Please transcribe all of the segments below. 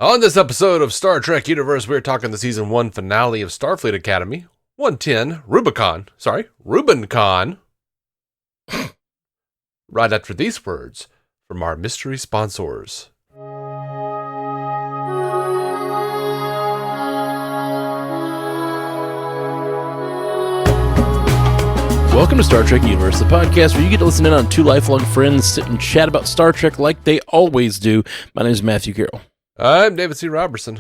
On this episode of Star Trek Universe, we're talking the season 1 finale of Starfleet Academy, 110, Rubincon. Right after these words from our mystery sponsors. Welcome to Star Trek Universe, the podcast where you get to listen in on two lifelong friends sit and chat about Star Trek like they always do. My name is Matthew Carroll. I'm David C. Robertson.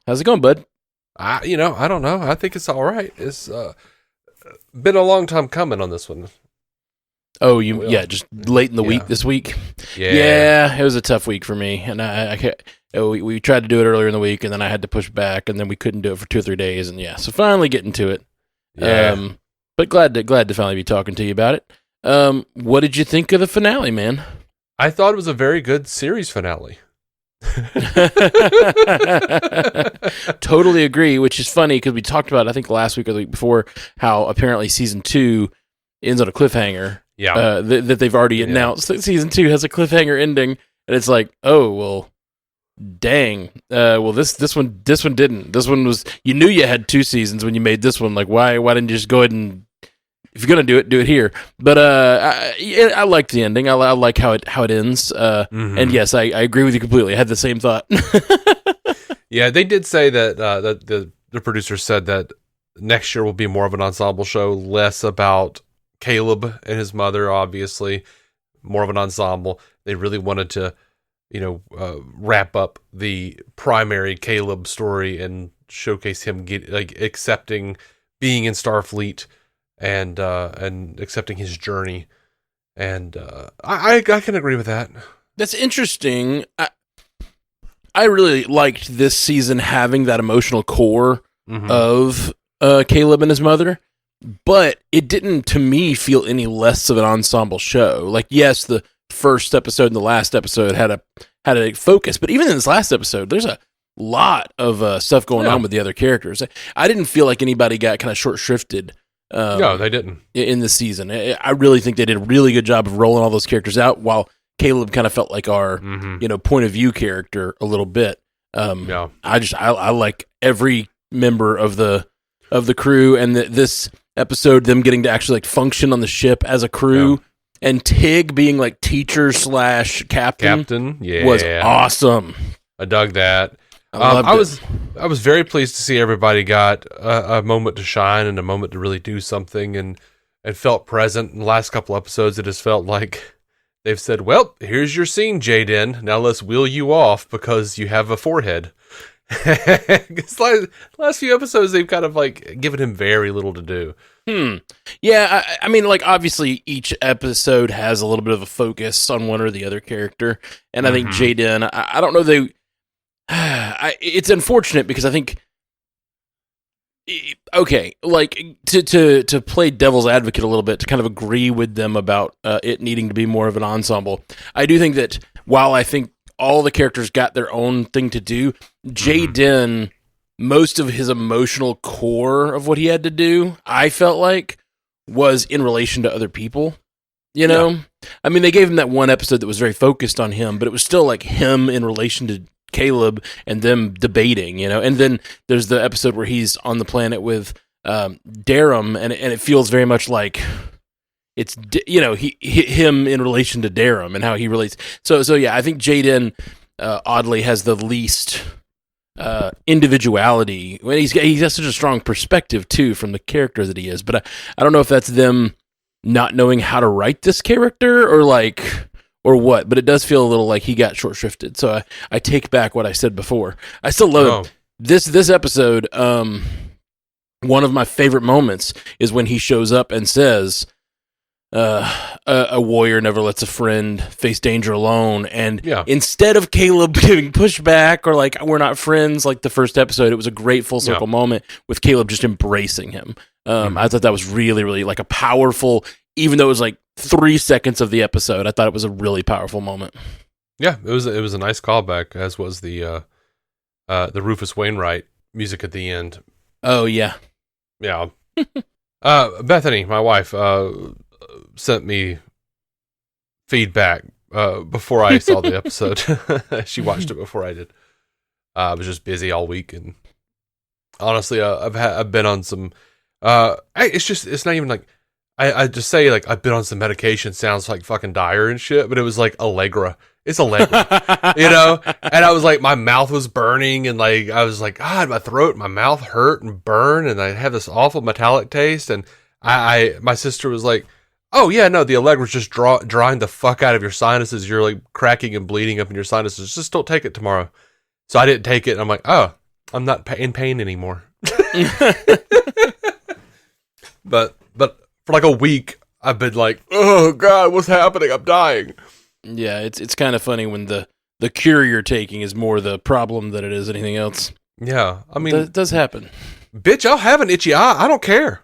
How's it going, bud? I don't know. I think it's all right. It's been a long time coming on this one. Oh, just late in the week this week. Yeah, it was a tough week for me, and we tried to do it earlier in the week, and then I had to push back, and then we couldn't do it for 2 or 3 days, and so finally getting to it. Yeah. But glad to finally be talking to you about it. What did you think of the finale, man? I thought it was a very good series finale. Totally agree, which is funny because we talked about, I think last week or the week before, how apparently season 2 ends on a cliffhanger. Yeah. That they've already announced that season 2 has a cliffhanger ending, and it's like, oh well, dang. Well, this one didn't. This one was, you knew you had 2 seasons when you made this one. Like, why didn't you just go ahead and, if you're gonna do it here? But I liked the ending. I like how it ends. And yes, I agree with you completely. I had the same thought. Yeah, they did say that the producer said that next year will be more of an ensemble show, less about Caleb and his mother. Obviously, more of an ensemble. They really wanted to, wrap up the primary Caleb story and showcase him accepting being in Starfleet. And accepting his journey, and I can agree with that. That's interesting. I really liked this season having that emotional core of Caleb and his mother, but it didn't, to me, feel any less of an ensemble show. Like, yes, the first episode and the last episode had a focus, but even in this last episode, there's a lot of stuff going on with the other characters. I didn't feel like anybody got kind of short-shrifted. No, they didn't. In the season. I really think they did a really good job of rolling all those characters out, while Caleb kind of felt like our, point of view character a little bit. I like every member of the crew, and this episode, them getting to actually function on the ship as a crew, and Tig being like teacher / captain was awesome. I dug that. I was very pleased to see everybody got a moment to shine and a moment to really do something, and felt present. In the last couple episodes, it has felt like they've said, well, here's your scene, Jaden. Now let's wheel you off because you have a forehead. It's like last few episodes, they've kind of given him very little to do. Yeah, I mean, obviously each episode has a little bit of a focus on one or the other character, and I think Jaden, I don't know, it's unfortunate because I think, to play devil's advocate a little bit, to kind of agree with them about it needing to be more of an ensemble. I do think that while I think all the characters got their own thing to do, Jaden, most of his emotional core of what he had to do, I felt like, was in relation to other people. I mean, they gave him that one episode that was very focused on him, but it was still him in relation to Caleb and them debating, and then there's the episode where he's on the planet with Darum, and it feels very much like it's him in relation to Darum and how he relates. So I think Jaden oddly has the least individuality. When he has such a strong perspective too from the character that he is, but I don't know if that's them not knowing how to write this character or what, but it does feel a little like he got short-shrifted. So I take back what I said before. I still love it. This episode, one of my favorite moments is when he shows up and says, a warrior never lets a friend face danger alone. And instead of Caleb giving pushback or we're not friends like the first episode, it was a great full circle moment with Caleb just embracing him. I thought that was really, really a powerful, even though it was 3 seconds of the episode, I thought it was a really powerful moment. Yeah, it was a nice callback, as was the Rufus Wainwright music at the end. Oh yeah. Yeah. Bethany, my wife, sent me feedback before I saw the episode. She watched it before I did. I was just busy all week, and honestly, I've been on some. It's not even like I just say like I've been on some medication. Sounds like fucking dire and shit, but it was like Allegra. It's Allegra, you know. And I was like, my mouth was burning, and like I was like, God, my throat, my mouth hurt and burn, and I had this awful metallic taste. And my sister was like, oh yeah, no, the Allegra's just drying the fuck out of your sinuses. You're like cracking and bleeding up in your sinuses. Just don't take it tomorrow. So I didn't take it, and I'm like, oh, I'm not in pain anymore. But for like a week, I've been like, oh God, what's happening? I'm dying. Yeah, it's kind of funny when the cure you're taking is more the problem than it is anything else. Yeah, I mean, it does happen. Bitch, I'll have an itchy eye. I don't care.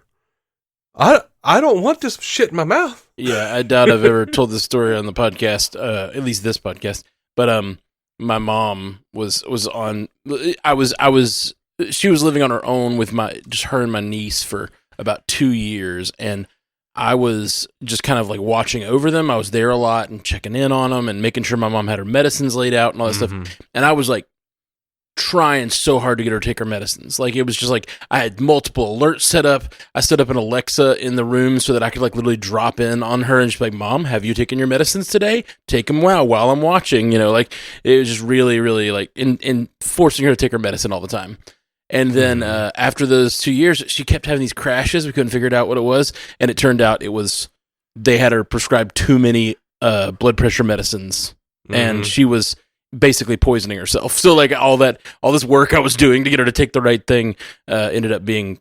I don't want this shit in my mouth. Yeah, I doubt I've ever told this story on the podcast, at least this podcast. But my mom was on. She was living on her own with just her and my niece for about 2 years, and I was just kind of like watching over them. I was there a lot and checking in on them and making sure my mom had her medicines laid out and all that stuff. And I was like trying so hard to get her to take her medicines. Like, it was just like I had multiple alerts set up. I set up an Alexa in the room so that I could like literally drop in on her and she'd be like, Mom, have you taken your medicines today? Take them while I'm watching. You know, like it was just really, really like in forcing her to take her medicine all the time. And then after those 2 years, she kept having these crashes. We couldn't figure out what it was. And it turned out they had her prescribed too many blood pressure medicines. And she was basically poisoning herself. So like all this work I was doing to get her to take the right thing ended up being,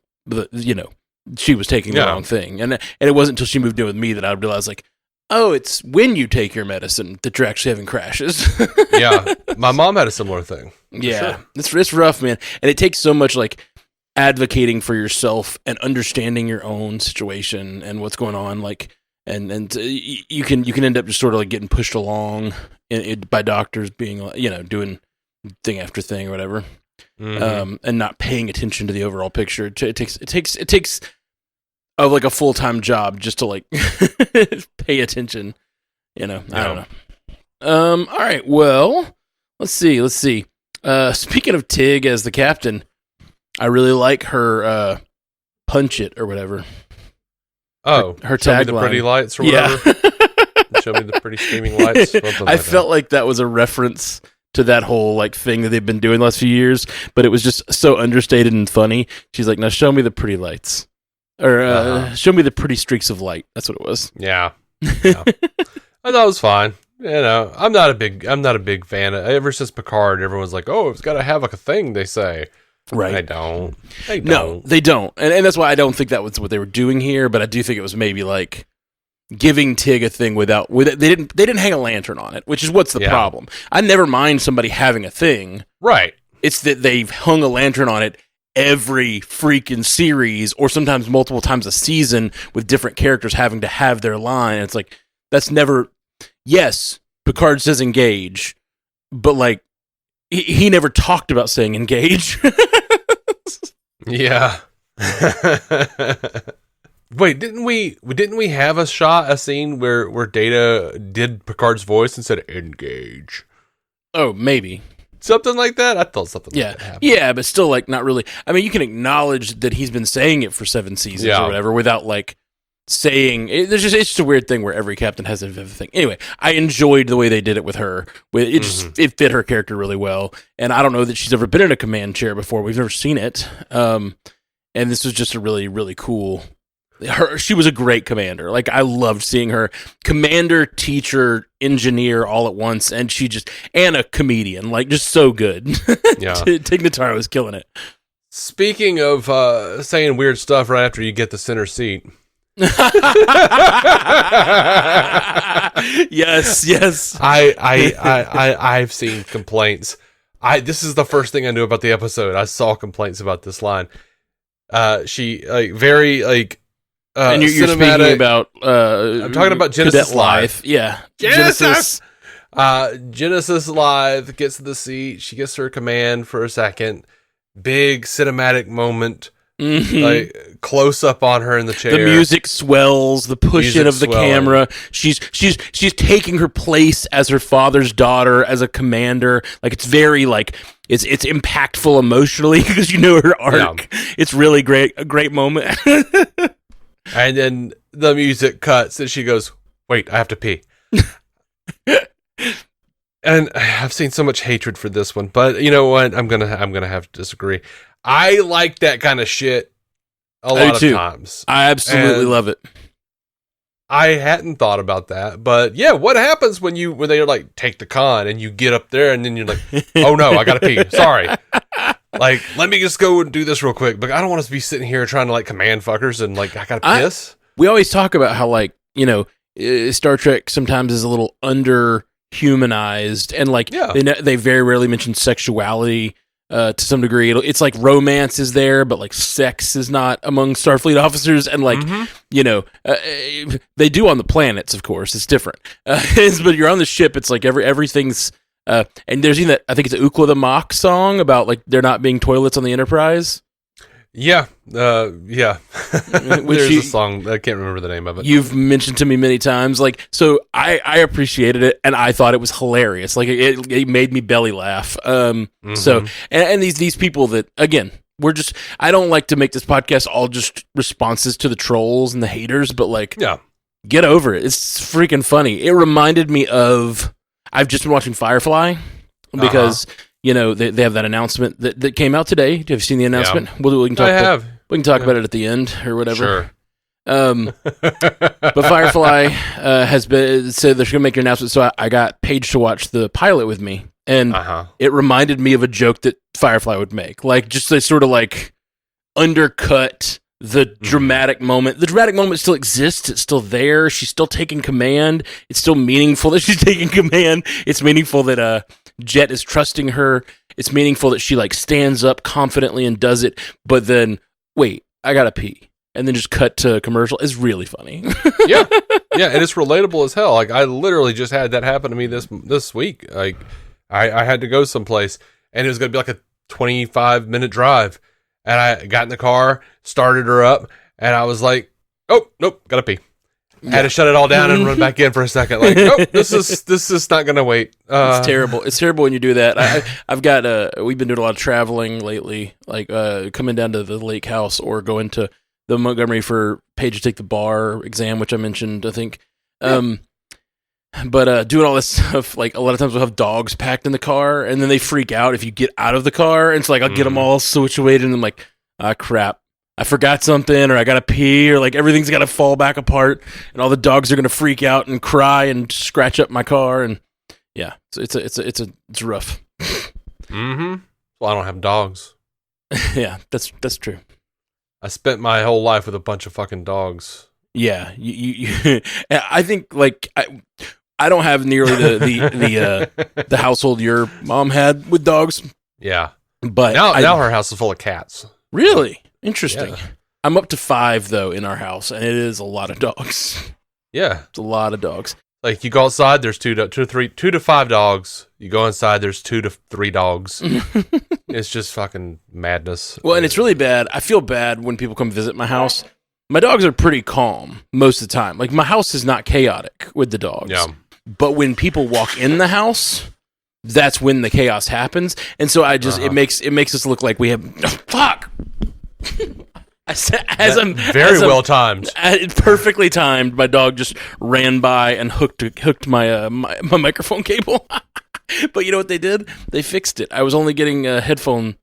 she was taking the wrong thing. And it wasn't until she moved in with me that I realized like, oh, it's when you take your medicine that you're actually having crashes. Yeah. My mom had a similar thing. Yeah. Sure. It's rough, man. And it takes so much like advocating for yourself and understanding your own situation and what's going on. Like, and you can end up just sort of like getting pushed along by doctors being, doing thing after thing or whatever. And not paying attention to the overall picture. It takes of like a full-time job just to like pay attention, I don't know. All right, well, let's see. Speaking of Tig as the captain, I really like her punch it or whatever. Oh, her show tagline. Me the pretty lights or whatever. Yeah. Show me the pretty streaming lights. I felt like that was a reference to that whole like thing that they've been doing the last few years, but it was just so understated and funny. She's like, now show me the pretty lights. Or show me the pretty streaks of light. That's what it was. Yeah. I thought it was fine. I'm not a big fan. Ever since Picard, everyone's like, "Oh, it's got to have like a thing." They say, right? They don't. No, they don't. And that's why I don't think that was what they were doing here. But I do think it was maybe like giving Tig a thing without they didn't hang a lantern on it, which is what's the problem. I never mind somebody having a thing. Right. It's that they've hung a lantern on it every freaking series or sometimes multiple times a season with different characters having to have their line. It's like, that's never, yes, Picard says engage, but like he never talked about saying engage. Yeah. Wait, didn't we have a scene where Data did Picard's voice and said engage? Oh, maybe. Something like that? I thought something like that happened. Yeah, but still, like, not really. I mean, you can acknowledge that he's been saying it for 7 seasons or whatever without, like, saying... It's just a weird thing where every captain has a thing. Anyway, I enjoyed the way they did it with her. It fit her character really well. And I don't know that she's ever been in a command chair before. We've never seen it. And this was just a really, really cool... She was a great commander. Like, I loved seeing her. Commander, teacher, engineer all at once, and and a comedian. Like, just so good. Yeah. Tig Notaro was killing it. Speaking of saying weird stuff right after you get the center seat. Yes. I've seen complaints. This is the first thing I knew about the episode. I saw complaints about this line. She like very like and you're speaking about I'm talking about Genesis Live. Yeah. Genesis Live gets to the seat. She gets her command for a second. Big cinematic moment. like close up on her in the chair. The music swells, the pushing of the camera. She's taking her place as her father's daughter, as a commander. Like it's very like it's impactful emotionally because you know her arc. Yeah. It's really great, a great moment. And then the music cuts and she goes, "Wait, I have to pee." And I've seen so much hatred for this one, but you know what? I'm gonna have to disagree. I like that kind of shit a lot of times. I absolutely love it. I hadn't thought about that, but yeah, what happens when they like take the con and you get up there and then you're like, "Oh no, I gotta pee. Sorry." Like, let me just go and do this real quick, but I don't want us to be sitting here trying to like command fuckers and like I gotta piss. We always talk about how like, you know, Star Trek sometimes is a little underhumanized, and like they very rarely mention sexuality to some degree. It's like romance is there, but like sex is not among Starfleet officers, and like you know they do on the planets, of course. It's different, but you're on the ship. It's like everything's. And there's even that, I think it's Ukla the Mock song about like there not being toilets on the Enterprise. Yeah. There's a song, I can't remember the name of it. You've mentioned to me many times. Like, so I appreciated it and I thought it was hilarious. Like it made me belly laugh. So, and these people that, again, I don't like to make this podcast all just responses to the trolls and the haters, but like, get over it. It's freaking funny. It reminded me of, I've just been watching Firefly because, you know, they have that announcement that came out today. Have you seen the announcement? Yeah. We can talk about it at the end or whatever. Sure. But Firefly has been said they're going to make an announcement. So I got Paige to watch the pilot with me. And it reminded me of a joke that Firefly would make. Like, just to sort of like undercut the dramatic moment. The dramatic moment still exists. It's still there. She's still taking command. It's still meaningful that she's taking command. It's meaningful that Jet is trusting her. It's meaningful that she like stands up confidently and does it. But then, wait, I gotta pee, and then just cut to commercial. It's really funny. yeah, and it's relatable as hell. Like I literally just had that happen to me this week. Like I had to go someplace, and it was gonna be like a 25-minute drive. And I got in the car, started her up, and I was like, "Oh, nope, gotta pee." Had to shut it all down and run back in for a second. Like, "Nope, this is not gonna wait." It's terrible. It's terrible when you do that. I've got we've been doing a lot of traveling lately, like coming down to the lake house or going to the Montgomery for Paige to take the bar exam, which I mentioned, I think. But doing all this stuff, like a lot of times we'll have dogs packed in the car, and then they freak out if you get out of the car. And it's like I'll get them all situated, and I'm like, crap, I forgot something, or I gotta pee, or like everything's gotta fall back apart, and all the dogs are gonna freak out and cry and scratch up my car, and yeah, so it's rough. Well, I don't have dogs. Yeah, that's true. I spent my whole life with a bunch of fucking dogs. Yeah, you I think like I don't have nearly the household your mom had with dogs. Yeah, but now her house is full of cats. Really interesting. Yeah. I'm up to 5 though in our house, and it is a lot of dogs. Yeah, it's a lot of dogs. Like you go outside, there's 2 to 5 dogs. You go inside, there's 2 to 3 dogs. It's just fucking madness. Well, and it's really bad. I feel bad when people come visit my house. My dogs are pretty calm most of the time. Like my house is not chaotic with the dogs. Yeah. But when people walk in the house, that's when the chaos happens. And so I just it makes us look like we have fuck. Well timed. Perfectly timed. My dog just ran by and hooked my microphone cable. But you know what they did? They fixed it. I was only getting a headphone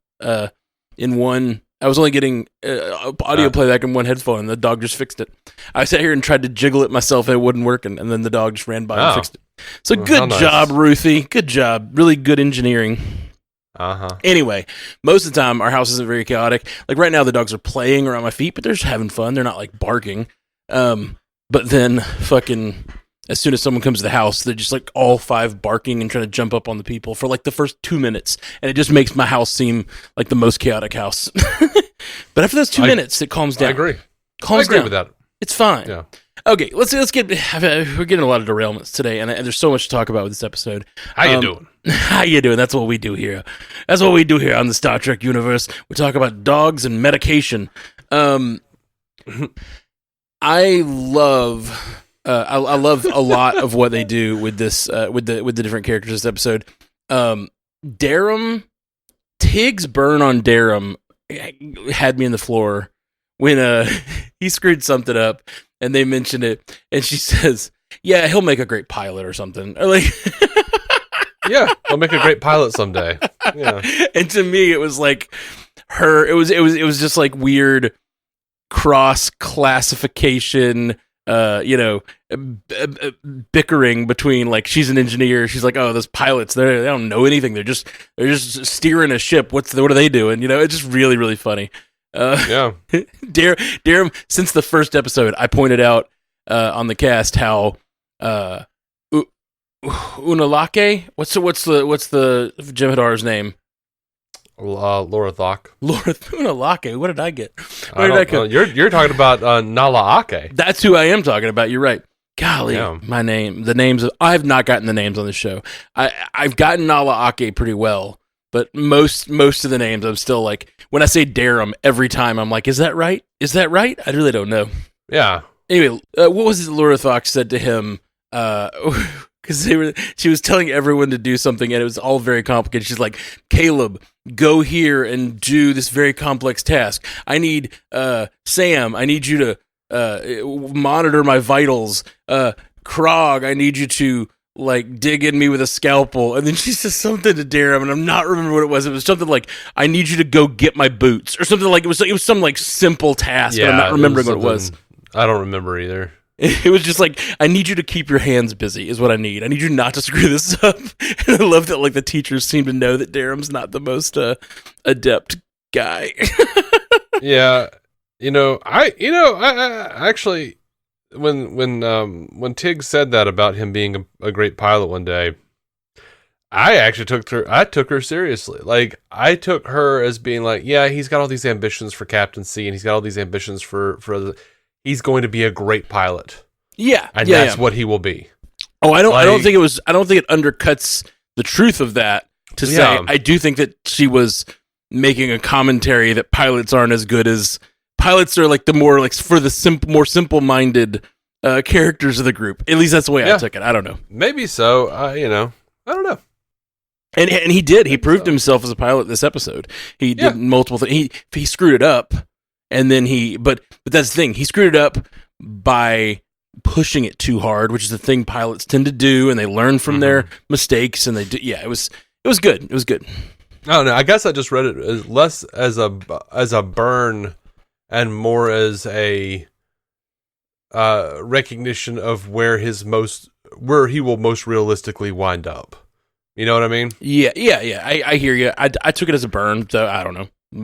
in one. I was only getting audio playback in one headphone, and the dog just fixed it. I sat here and tried to jiggle it myself, and it wasn't working, and then the dog just ran by and fixed it. So good job, Ruthie. Good job. Really good engineering. Anyway, most of the time, our house isn't very chaotic. Like right now, the dogs are playing around my feet, but they're just having fun. They're not like barking. But then fucking as soon as someone comes to the house, they're just like all 5 barking and trying to jump up on the people for like the first 2 minutes. And it just makes my house seem like the most chaotic house. But after those 2 minutes, it calms down. I agree. I agree with that. It's fine. Yeah. Okay, let's get. We're getting a lot of derailments today, and there's so much to talk about with this episode. How you doing? How you doing? That's what we do here. That's what we do here on the Star Trek universe. We talk about dogs and medication. I love I love a lot of what they do with this with the different characters this episode. Darum, Tig's burn on Darum had me in the floor when he screwed something up and they mentioned it and she says, "Yeah, he'll make a great pilot or something." Or like yeah, he'll make a great pilot someday. Yeah. And to me it was like it was just like weird cross classification bickering between, like, she's an engineer, she's like, oh, those pilots, they don't know anything, they're just steering a ship, what are they doing, it's just really, really funny. Yeah. Darum, since the first episode I pointed out on the cast how Unalake, what's the Jem'Hadar's name? Laura Thok. Laura Unalake. What did I get? You're talking about Nala Ake. That's who I am talking about. You're right. Golly, yeah. I have not gotten the names on the show. I've gotten Nala Ake pretty well, but most of the names I'm still like, when I say Darum, every time I'm like, is that right? Is that right? I really don't know. Yeah. Anyway, what was it Laura Thok said to him? Because she was telling everyone to do something, and it was all very complicated. She's like, Caleb, go here and do this very complex task. I need Sam, I need you to monitor my vitals. Krog, I need you to like dig in me with a scalpel. And then she says something to Darum, and I'm not remembering what it was. It was something like, I need you to go get my boots, or something like it was some like simple task. Yeah, but I'm not remembering what it was. I don't remember either. It was just like, I need you to keep your hands busy is what I need. I need you not to screw this up. And I love that like the teachers seem to know that Darum's not the most adept guy. Yeah. I actually, when Tig said that about him being a great pilot one day, I actually took her seriously. Like, I took her as being like, yeah, he's got all these ambitions for captaincy and he's got all these ambitions for he's going to be a great pilot. Yeah. And that's what he will be. Oh, I don't think it undercuts the truth of that to say, I do think that she was making a commentary that pilots aren't as good as pilots are, like the more like for the more simple-minded characters of the group. At least that's the way I took it. I don't know. Maybe so. I don't know. And he did. He proved himself as a pilot this episode. He did multiple things. He screwed it up. And then but that's the thing. He screwed it up by pushing it too hard, which is the thing pilots tend to do, and they learn from their mistakes. And they do. Yeah, it was good. It was good. I don't know. I guess I just read it as less as a burn and more as a recognition of where he will most realistically wind up. You know what I mean? Yeah. I hear you. I took it as a burn, so I don't know. A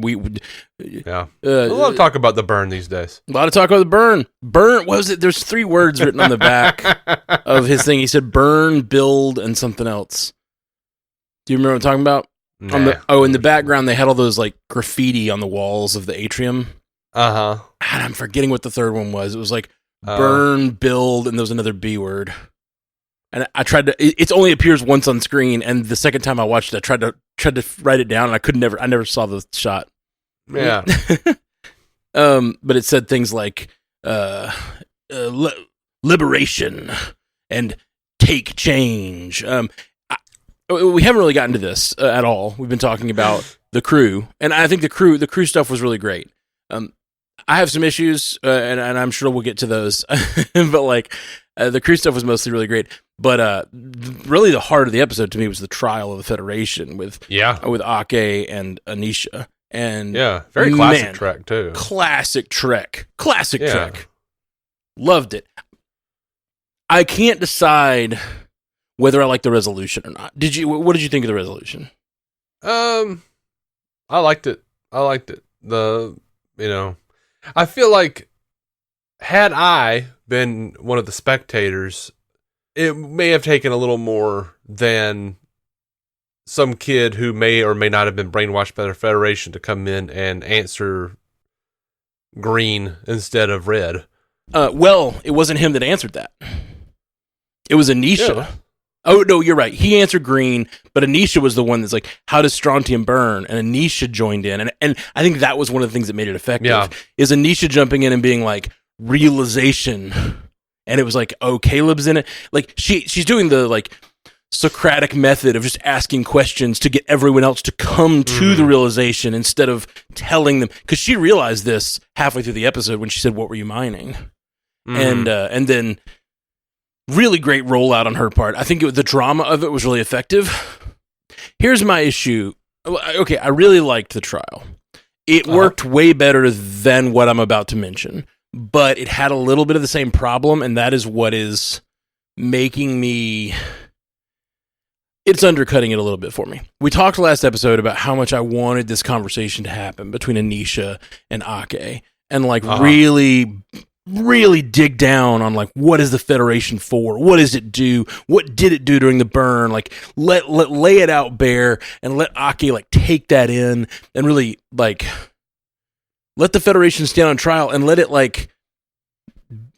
lot of talk about the burn these days. A lot of talk about the burn. Burn, what was it? There's 3 words written on the back of his thing. He said burn, build, and something else. Do you remember what I'm talking about? Nah. In the background, they had all those like graffiti on the walls of the atrium. Uh-huh. And I'm forgetting what the third one was. It was like burn, build, and there was another B word. And I tried to. It only appears once on screen, and the second time I watched it, I tried to write it down, and I never saw the shot. Yeah. But it said things like liberation and take change. We haven't really gotten to this at all. We've been talking about the crew, and I think the crew stuff was really great. I have some issues, and I'm sure we'll get to those. But like, the crew stuff was mostly really great. But really, the heart of the episode to me was the trial of the Federation with Ake and Anisha. And very classic Trek too. Classic Trek. Loved it. I can't decide whether I like the resolution or not. What did you think of the resolution? I liked it. I feel like had I been one of the spectators, it may have taken a little more than some kid who may or may not have been brainwashed by the Federation to come in and answer green instead of red. Well, it wasn't him that answered that. It was Anisha. Yeah. Oh, no, you're right. He answered green, but Anisha was the one that's like, how does strontium burn? And Anisha joined in. And I think that was one of the things that made it effective, is Anisha jumping in and being like, realization. And it was like, oh, Caleb's in it. Like, she's doing the, like, Socratic method of just asking questions to get everyone else to come to the realization instead of telling them. Because she realized this halfway through the episode when she said, what were you mining? And then... really great rollout on her part. I think the drama of it was really effective. Here's my issue. Okay, I really liked the trial. It worked way better than what I'm about to mention, but it had a little bit of the same problem, and that is what is making me... It's undercutting it a little bit for me. We talked last episode about how much I wanted this conversation to happen between Anisha and Ake, and like really dig down on like what is the Federation for? What does it do? What did it do during the burn? Like let lay it out bare and let Ake like take that in and really like let the Federation stand on trial and let it like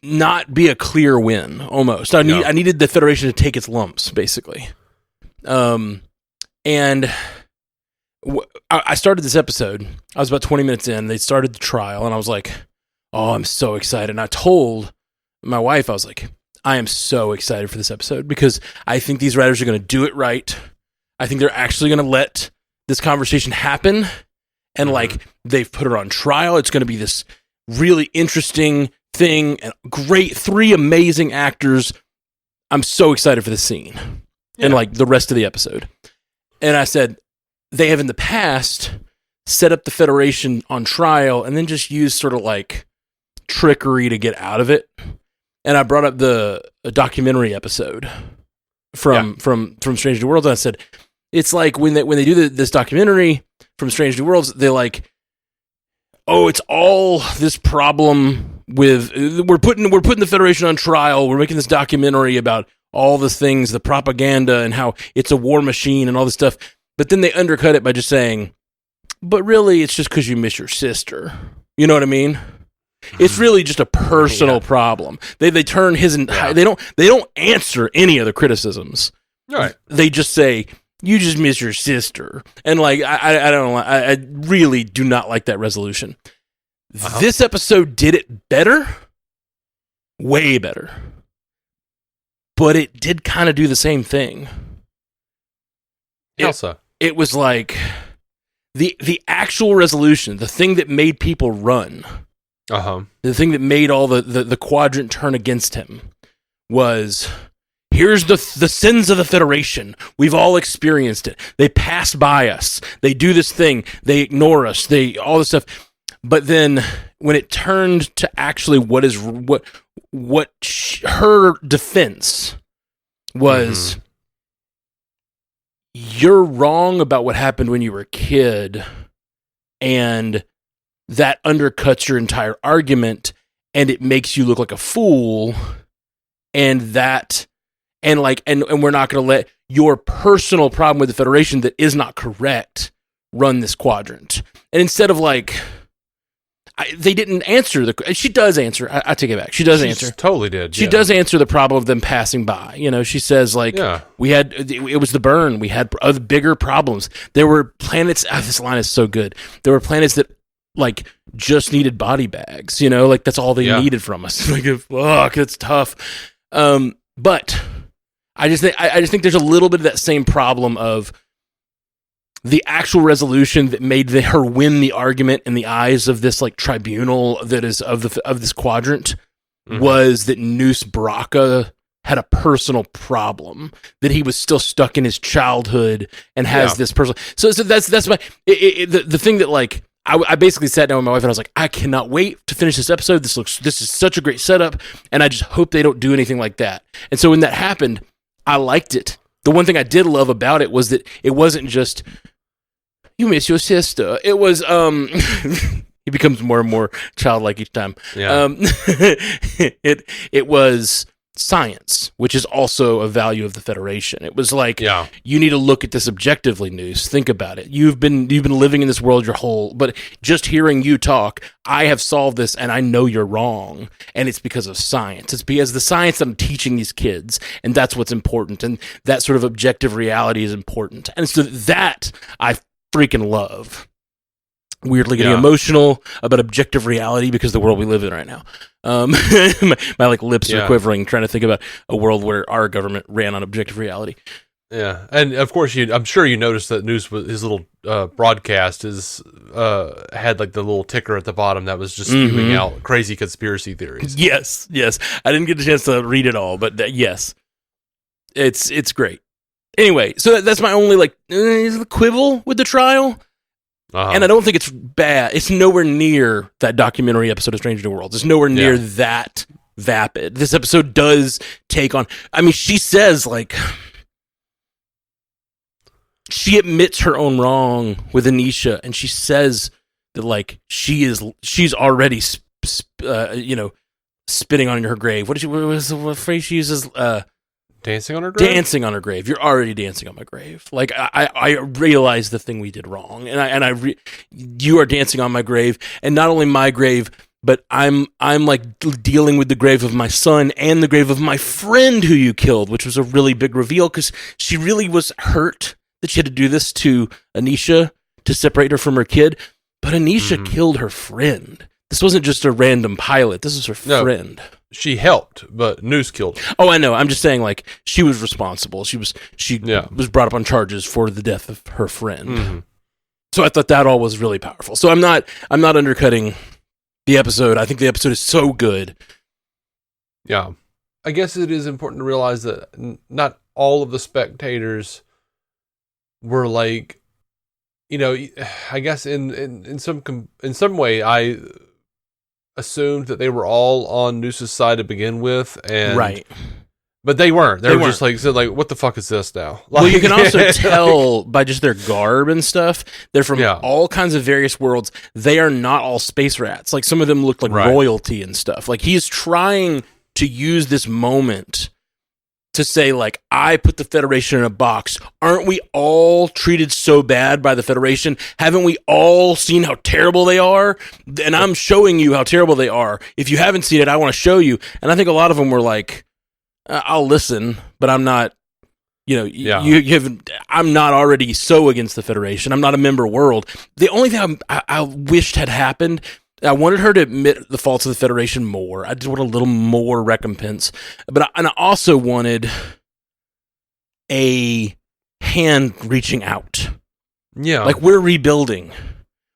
not be a clear win almost. I needed the Federation to take its lumps basically. I started this episode. I was about 20 minutes in. They started the trial and I was like, oh, I'm so excited. And I told my wife, I was like, I am so excited for this episode because I think these writers are going to do it right. I think they're actually going to let this conversation happen. And like, they've put her on trial. It's going to be this really interesting thing and great, 3 amazing actors. I'm so excited for this scene and like the rest of the episode. And I said, they have in the past set up the Federation on trial and then just used sort of like trickery to get out of it. And I brought up the documentary episode from Strange New Worlds, and I said it's like when they do this documentary from Strange New Worlds, they're like, oh, it's all this problem with we're putting the Federation on trial. We're making this documentary about all the things, the propaganda, and how it's a war machine and all this stuff. But then they undercut it by just saying, but really, it's just because you miss your sister. You know what I mean? It's really just a personal problem. They turn his entire. They don't answer any of the criticisms. Right. They just say you just miss your sister, and like I don't know. I really do not like that resolution. This episode did it better, way better, but it did kind of do the same thing. Also, it was like the actual resolution, the thing that made people run. The thing that made all the quadrant turn against him was, here's the sins of the Federation. We've all experienced it. They pass by us. They do this thing. They ignore us. They all this stuff. But then when it turned to actually her defense was, you're wrong about what happened when you were a kid, and that undercuts your entire argument, and it makes you look like a fool, and we're not going to let your personal problem with the Federation that is not correct run this quadrant. And instead of like, they didn't answer she does answer. I take it back. She does answer. Totally did. She does answer the problem of them passing by. You know, she says like, it was the burn. We had other bigger problems. There were planets. This line is so good. There were planets that like just needed body bags, you know, like that's all they needed from us. Like, fuck, it's tough. But I just think there's a little bit of that same problem of the actual resolution that made her win the argument in the eyes of this like tribunal that is of this quadrant was that Noose Braca had a personal problem, that he was still stuck in his childhood and has this personal. So that's my the thing that like. I basically sat down with my wife and I was like, I cannot wait to finish this episode. This is such a great setup, and I just hope they don't do anything like that. And so when that happened, I liked it. The one thing I did love about it was that it wasn't just, you miss your sister. It was, he becomes more and more childlike each time. Yeah. It was, science, which is also a value of the Federation. It was like, Yeah. you need to look at this objectively, Noose. Think about it. You've been living in this world your whole, but just hearing you talk, I have solved this and I know you're wrong. And it's because of science. It's because the science that I'm teaching these kids, and that's what's important. And that sort of objective reality is important. And so that I freaking love. Weirdly getting emotional about objective reality because of the world we live in right now. My like lips are quivering trying to think about a world where our government ran on objective reality. Yeah, and of course, I'm sure you noticed that Noose, his little broadcast had like the little ticker at the bottom that was just spewing out crazy conspiracy theories. Yes. I didn't get a chance to read it all, but yes, it's great. Anyway, so that's my only like quibble with the trial. And I don't think it's bad. It's nowhere near that documentary episode of Stranger Worlds. It's nowhere near that vapid. This episode does take on... I mean, she says, like... She admits her own wrong with Anisha, and she says that, like, she's already, spitting on her grave. What was the phrase she uses? Dancing on her grave? Dancing on her grave. You're already dancing on my grave. Like, I realize the thing we did wrong. And you are dancing on my grave. And not only my grave, but I'm like dealing with the grave of my son and the grave of my friend who you killed, which was a really big reveal because she really was hurt that she had to do this to Anisha to separate her from her kid. But Anisha killed her friend. This wasn't just a random pilot. This is her friend. She helped, but Noose killed her. Oh, I know. I'm just saying, like, she was responsible. She was brought up on charges for the death of her friend. So I thought that all was really powerful. So I'm not undercutting the episode. I think the episode is so good. Yeah. I guess it is important to realize that not all of the spectators were like, I guess in some way I assumed that they were all on Noose's side to begin with, and right, but they weren't. They were just like, said, like, what the fuck is this now? Like, well, you can also tell by just their garb and stuff. They're from all kinds of various worlds. They are not all space rats. Like, some of them look like royalty and stuff. Like, he's trying to use this moment to say, like, I put the Federation in a box. Aren't we all treated so bad by the Federation? Haven't we all seen how terrible they are? And I'm showing you how terrible they are. If you haven't seen it, I want to show you. And I think a lot of them were like, I'll listen, but I'm not, I'm not already so against the Federation. I'm not a member world. The only thing I wished had happened, I wanted her to admit the faults of the Federation more. I just want a little more recompense. But I also wanted a hand reaching out. Yeah. Like, we're rebuilding.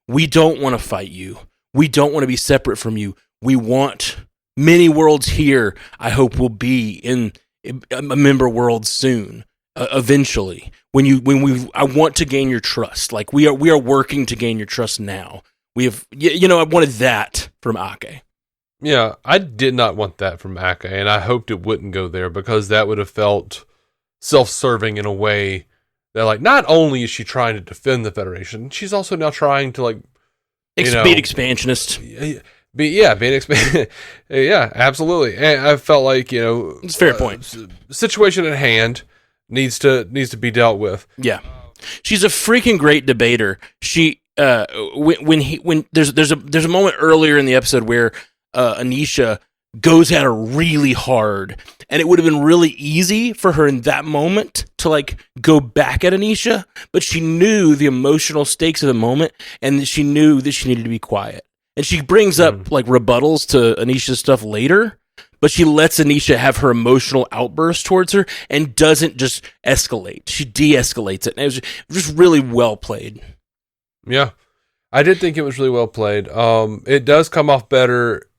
We don't want to fight you. We don't want to be separate from you. We want many worlds here. I hope we'll be in a member world soon, eventually. I want to gain your trust. Like, we are working to gain your trust now. We have, I wanted that from Ake. Yeah, I did not want that from Ake, and I hoped it wouldn't go there because that would have felt self-serving in a way that, like, not only is she trying to defend the Federation, she's also now trying to, like, be expansionist. Yeah, absolutely. And I felt like, it's a fair point. Situation at hand needs to be dealt with. Yeah, she's a freaking great debater. She. When there's a moment earlier in the episode where Anisha goes at her really hard, and it would have been really easy for her in that moment to, like, go back at Anisha, but she knew the emotional stakes of the moment, and she knew that she needed to be quiet. And she brings up like rebuttals to Anisha's stuff later, but she lets Anisha have her emotional outburst towards her and doesn't just escalate. She de-escalates it, and it was just really well played. Yeah, I did think it was really well played. It does come off better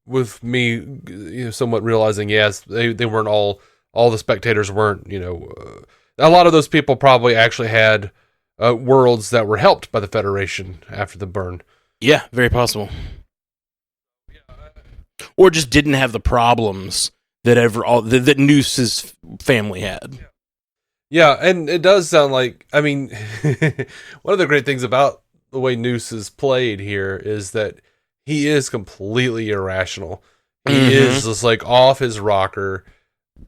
with me, somewhat realizing, yes, they weren't all the spectators weren't, a lot of those people probably actually had worlds that were helped by the Federation after the burn. Yeah, very possible. Or just didn't have the problems that Noose's family had. Yeah, and it does sound like, I mean, one of the great things about the way Noose is played here is that he is completely irrational. He is just like off his rocker.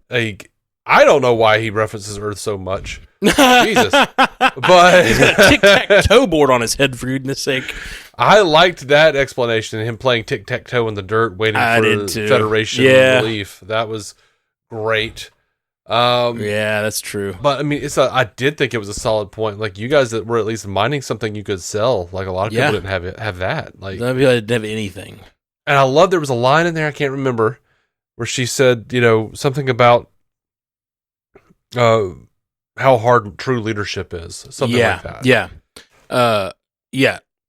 Like, I don't know why he references Earth so much. Jesus. But he's got a tic-tac-toe board on his head, for goodness sake. I liked that explanation, him playing tic-tac-toe in the dirt, waiting for Federation relief. That was great. Yeah, that's true. But I mean, I did think it was a solid point. Like, you guys that were at least mining something you could sell. Like, a lot of people didn't have that. Like, some people didn't have anything. And I love there was a line in there, I can't remember, where she said, something about how hard true leadership is. Something like that. Yeah.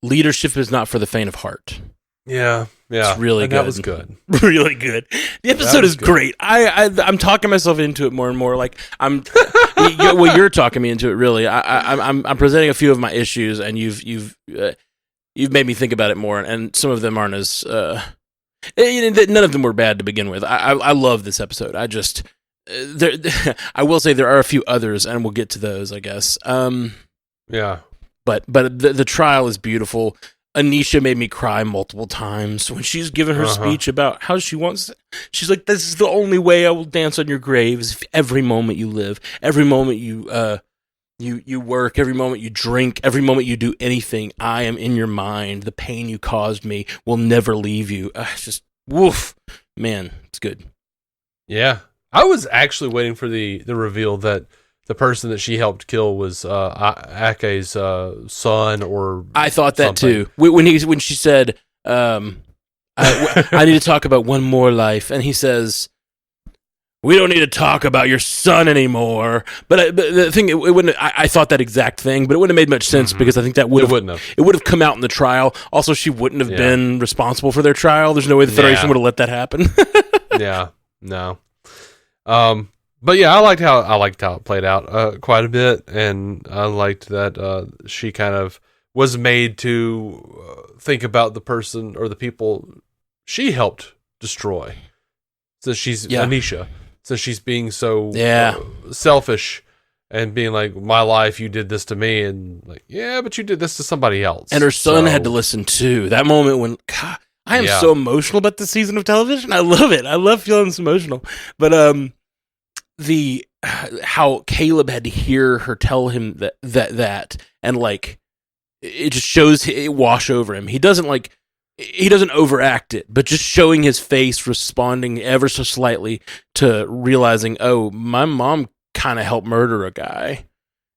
Leadership is not for the faint of heart. Yeah. It's really good. That was good. Really good. The episode is great. I'm talking myself into it more and more. Like, you're talking me into it. Really, I'm presenting a few of my issues, and you've made me think about it more. And some of them aren't as none of them were bad to begin with. I love this episode. I will say there are a few others, and we'll get to those, I guess. Yeah. But the trial is beautiful. Anisha made me cry multiple times when she's given her speech about how she's like, this is the only way I will dance on your grave is every moment you live, every moment you work, every moment you drink, every moment you do anything, I am in your mind. The pain you caused me will never leave you. Just woof, man, it's good. Yeah. I was actually waiting for the reveal that the person that she helped kill was Ake's son, or I thought that something. too. When she said, I need to talk about one more life, and he says, we don't need to talk about your son anymore. But the thing, it wouldn't. I thought that exact thing, but it wouldn't have made much sense because I think that would have come out in the trial. Also, she wouldn't have been responsible for their trial. There's no way the Federation would have let that happen. Yeah, no. But yeah, I liked how it played out quite a bit, and I liked that she kind of was made to think about the person or the people she helped destroy. So she's Anisha. So she's being so selfish and being like, my life, you did this to me, and like, yeah, but you did this to somebody else. And her son had to listen too. That moment when, God, I am so emotional about this season of television. I love it. I love feeling this emotional. But how Caleb had to hear her tell him that and like it just shows it wash over him. He doesn't overact it, but just showing his face responding ever so slightly to realizing, oh, my mom kind of helped murder a guy,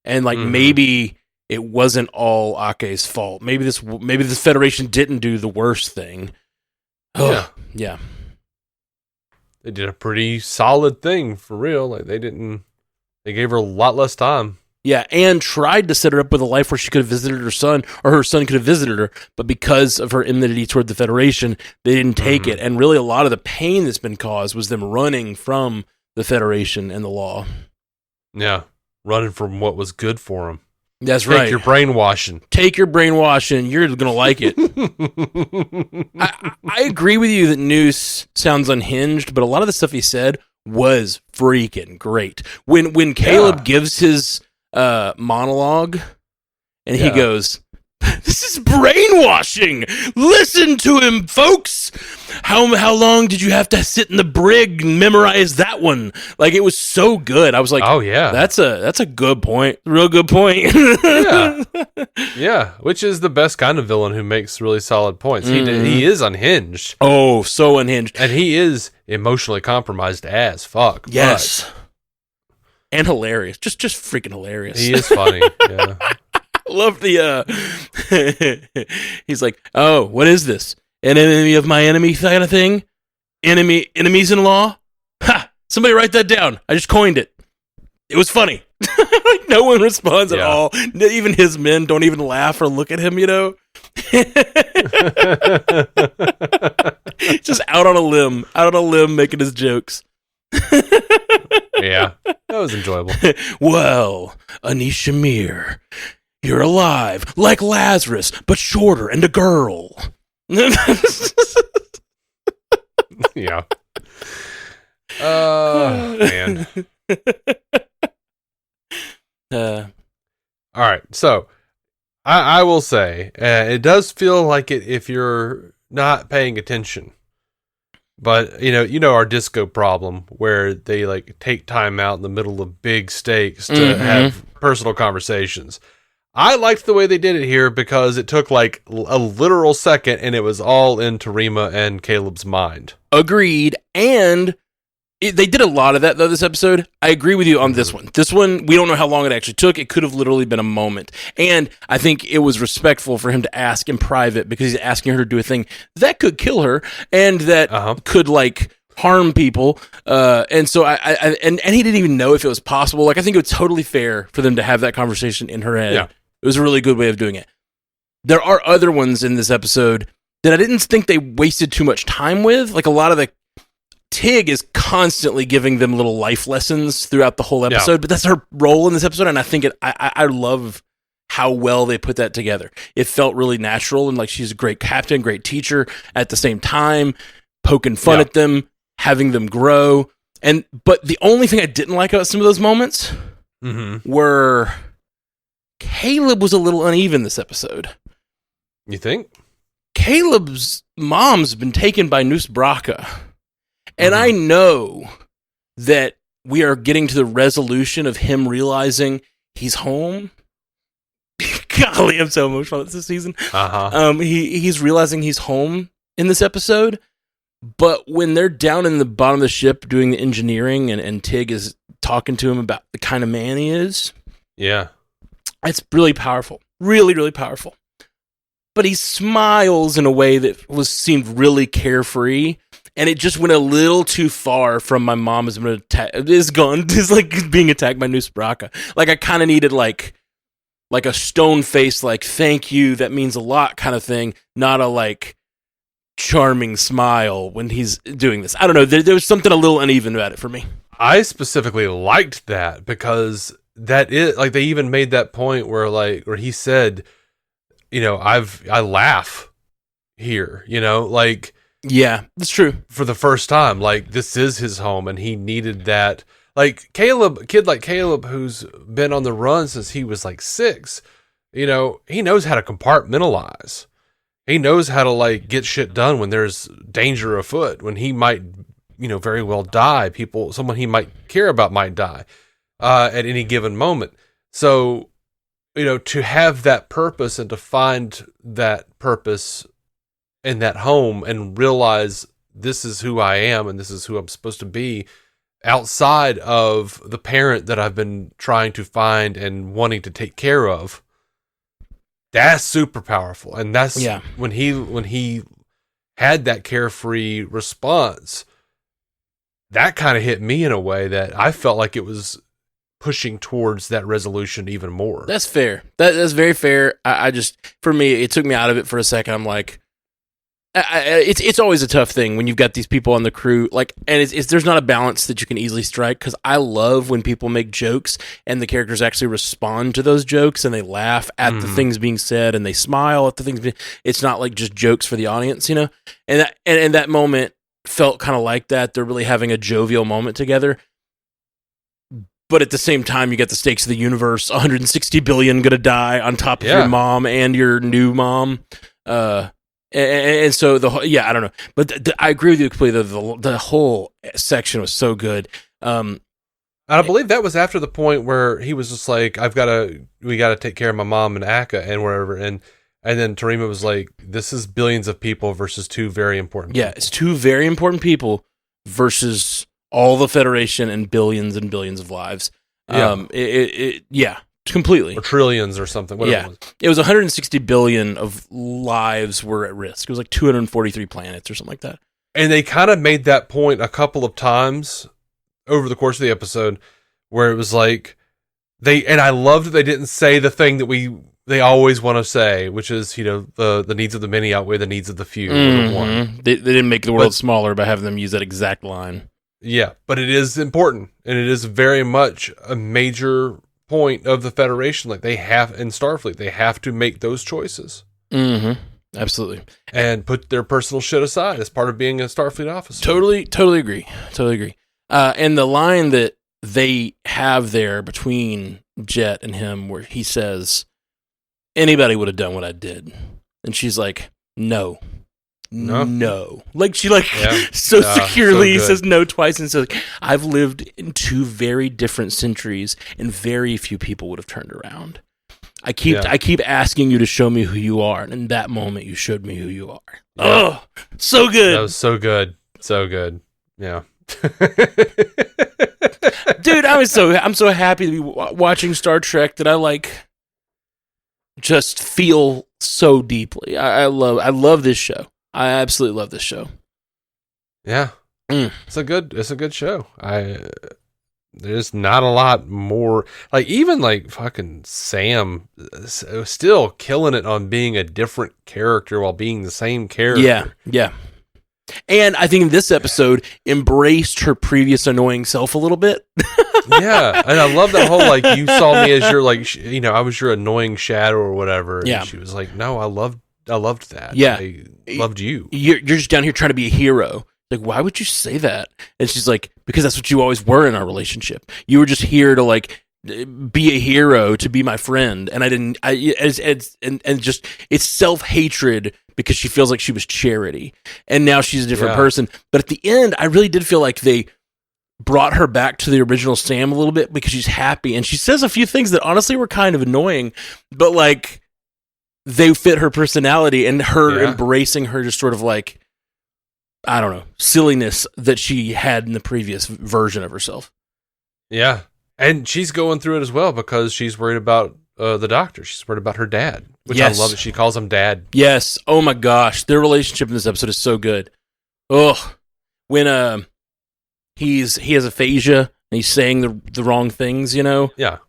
and like maybe it wasn't all Ake's fault. Maybe this Federation didn't do the worst thing. Yeah. They did a pretty solid thing, for real. Like, they gave her a lot less time. Yeah, and tried to set her up with a life where she could have visited her son, or her son could have visited her, but because of her enmity toward the Federation, they didn't take it. And really, a lot of the pain that's been caused was them running from the Federation and the law. Yeah, running from what was good for them. That's right. Take your brainwashing. Take your brainwashing. You're going to like it. I agree with you that Noose sounds unhinged, but a lot of the stuff he said was freaking great. When Caleb gives his monologue and he goes, this is brainwashing. Listen to him, folks. How long did you have to sit in the brig and memorize that one? Like, it was so good. I was like, oh yeah, that's a good point. Real good point. Yeah, which is the best kind of villain who makes really solid points. He is unhinged. Oh, so unhinged. And he is emotionally compromised as fuck. Yes. And hilarious. Just freaking hilarious. He is funny. Yeah. Love the he's like, oh, what is this? An enemy of my enemy kind of thing? Enemies in law? Ha! Somebody write that down. I just coined it. It was funny. Like, no one responds at all. Even his men don't even laugh or look at him, you know? Just out on a limb making his jokes. Yeah, that was enjoyable. Well, Anisha Mir, you're alive, like Lazarus, but shorter and a girl. Yeah. Man. All right, so I will say it does feel like it if you're not paying attention. But our disco problem where they like take time out in the middle of big stakes to have personal conversations. I liked the way they did it here because it took like a literal second and it was all in Tarima and Caleb's mind. Agreed. And they did a lot of that, though, this episode. I agree with you on this one. This one, we don't know how long it actually took. It could have literally been a moment. And I think it was respectful for him to ask in private because he's asking her to do a thing that could kill her and that could, like, harm people. And so and he didn't even know if it was possible. Like, I think it was totally fair for them to have that conversation in her head. Yeah. It was a really good way of doing it. There are other ones in this episode that I didn't think they wasted too much time with. Like, a lot of the Tig is constantly giving them little life lessons throughout the whole episode, but that's her role in this episode, and I think I love how well they put that together. It felt really natural, and like she's a great captain, great teacher, at the same time, poking fun at them, having them grow. But the only thing I didn't like about some of those moments were Caleb was a little uneven this episode. You think? Caleb's mom's been taken by Noose Braca. And I know that we are getting to the resolution of him realizing he's home. Golly, I'm so emotional this season. He's realizing he's home in this episode. But when they're down in the bottom of the ship doing the engineering and Tig is talking to him about the kind of man he is. Yeah. It's really powerful. Really, really powerful. But he smiles in a way that seemed really carefree. And it just went a little too far from my mom is like being attacked by Noose Braca. Like I kind of needed like a stone face, like thank you, that means a lot kind of thing, not a like charming smile when he's doing this. I don't know. There was something a little uneven about it for me. I specifically liked that because that is like they even made that point where he said, I laugh here, like. Yeah, that's true. For the first time, like this is his home, and he needed that. Like kid like Caleb, who's been on the run since he was like 6. He knows how to compartmentalize. He knows how to like get shit done when there's danger afoot. When he might, very well die. Someone he might care about might die at any given moment. So, to have that purpose and to find that purpose in that home and realize this is who I am and this is who I'm supposed to be outside of the parent that I've been trying to find and wanting to take care of. That's super powerful. And that's when he had that carefree response, that kind of hit me in a way that I felt like it was pushing towards that resolution even more. That's fair. That's very fair. I just, for me, it took me out of it for a second. I'm like, it's always a tough thing when you've got these people on the crew, like, and there's not a balance that you can easily strike, because I love when people make jokes and the characters actually respond to those jokes and they laugh at the things being said and they smile at the things it's not like just jokes for the audience, and that moment felt kind of like that. They're really having a jovial moment together, but at the same time you get the stakes of the universe. 160 billion gonna die on top of your mom and your new mom, and so I don't know, but I agree with you completely. The whole section was so good. And I believe that was after the point where he was just like, we gotta take care of my mom and Akka and wherever, and then Tarima was like, this is billions of people versus 2 very important people. Yeah, it's 2 very important people versus all the Federation and billions of lives. Completely. Or trillions or something. It was 160 billion of lives were at risk. It was like 243 planets or something like that. And they kind of made that point a couple of times over the course of the episode where it was like, and I loved that they didn't say the thing that they always want to say, which is, the needs of the many outweigh the needs of the few. Mm-hmm. They didn't make the world smaller by having them use that exact line. Yeah, but it is important, and it is very much a major point of the Federation. Like, they have, in Starfleet, they have to make those choices. Mm-hmm. Absolutely. And put their personal shit aside as part of being a Starfleet officer. Totally agree. And the line that they have there between Jet and him where he says, anybody would have done what I did. And she's like, no, no. Like she Yeah. so securely so good. says no twice and says, I've lived in two very different centuries and very few people would have turned around. I keep asking you to show me who you are, and in that moment you showed me who you are. Yeah. Oh, so good. That was so good. So good. Yeah. Dude, I'm so happy to be watching Star Trek that I just feel so deeply. I love this show. I absolutely love this show. Yeah. It's a good show. There's not a lot more, like, even like fucking Sam still killing it on being a different character while being the same character. Yeah. And I think in this episode embraced her previous annoying self a little bit. Yeah, and I love that whole, like, you saw me as your, like, I was your annoying shadow or whatever. Yeah. And she was like, no, I loved that. Yeah. I loved you. You're just down here trying to be a hero. Like, why would you say that? And she's like, because that's what you always were in our relationship. You were just here to, like, be a hero, to be my friend. And I didn't, it's self-hatred because she feels like she was Charity. And now she's a different person. But at the end, I really did feel like they brought her back to the original Sam a little bit because she's happy. And she says a few things that honestly were kind of annoying, but, like, they fit her personality, and her embracing her just sort of, like, I don't know, silliness that she had in the previous version of herself. Yeah. And she's going through it as well because she's worried about the doctor. She's worried about her dad, which I love that she calls him dad. Yes. Oh my gosh. Their relationship in this episode is so good. Oh, when he has aphasia and he's saying the wrong things, Yeah.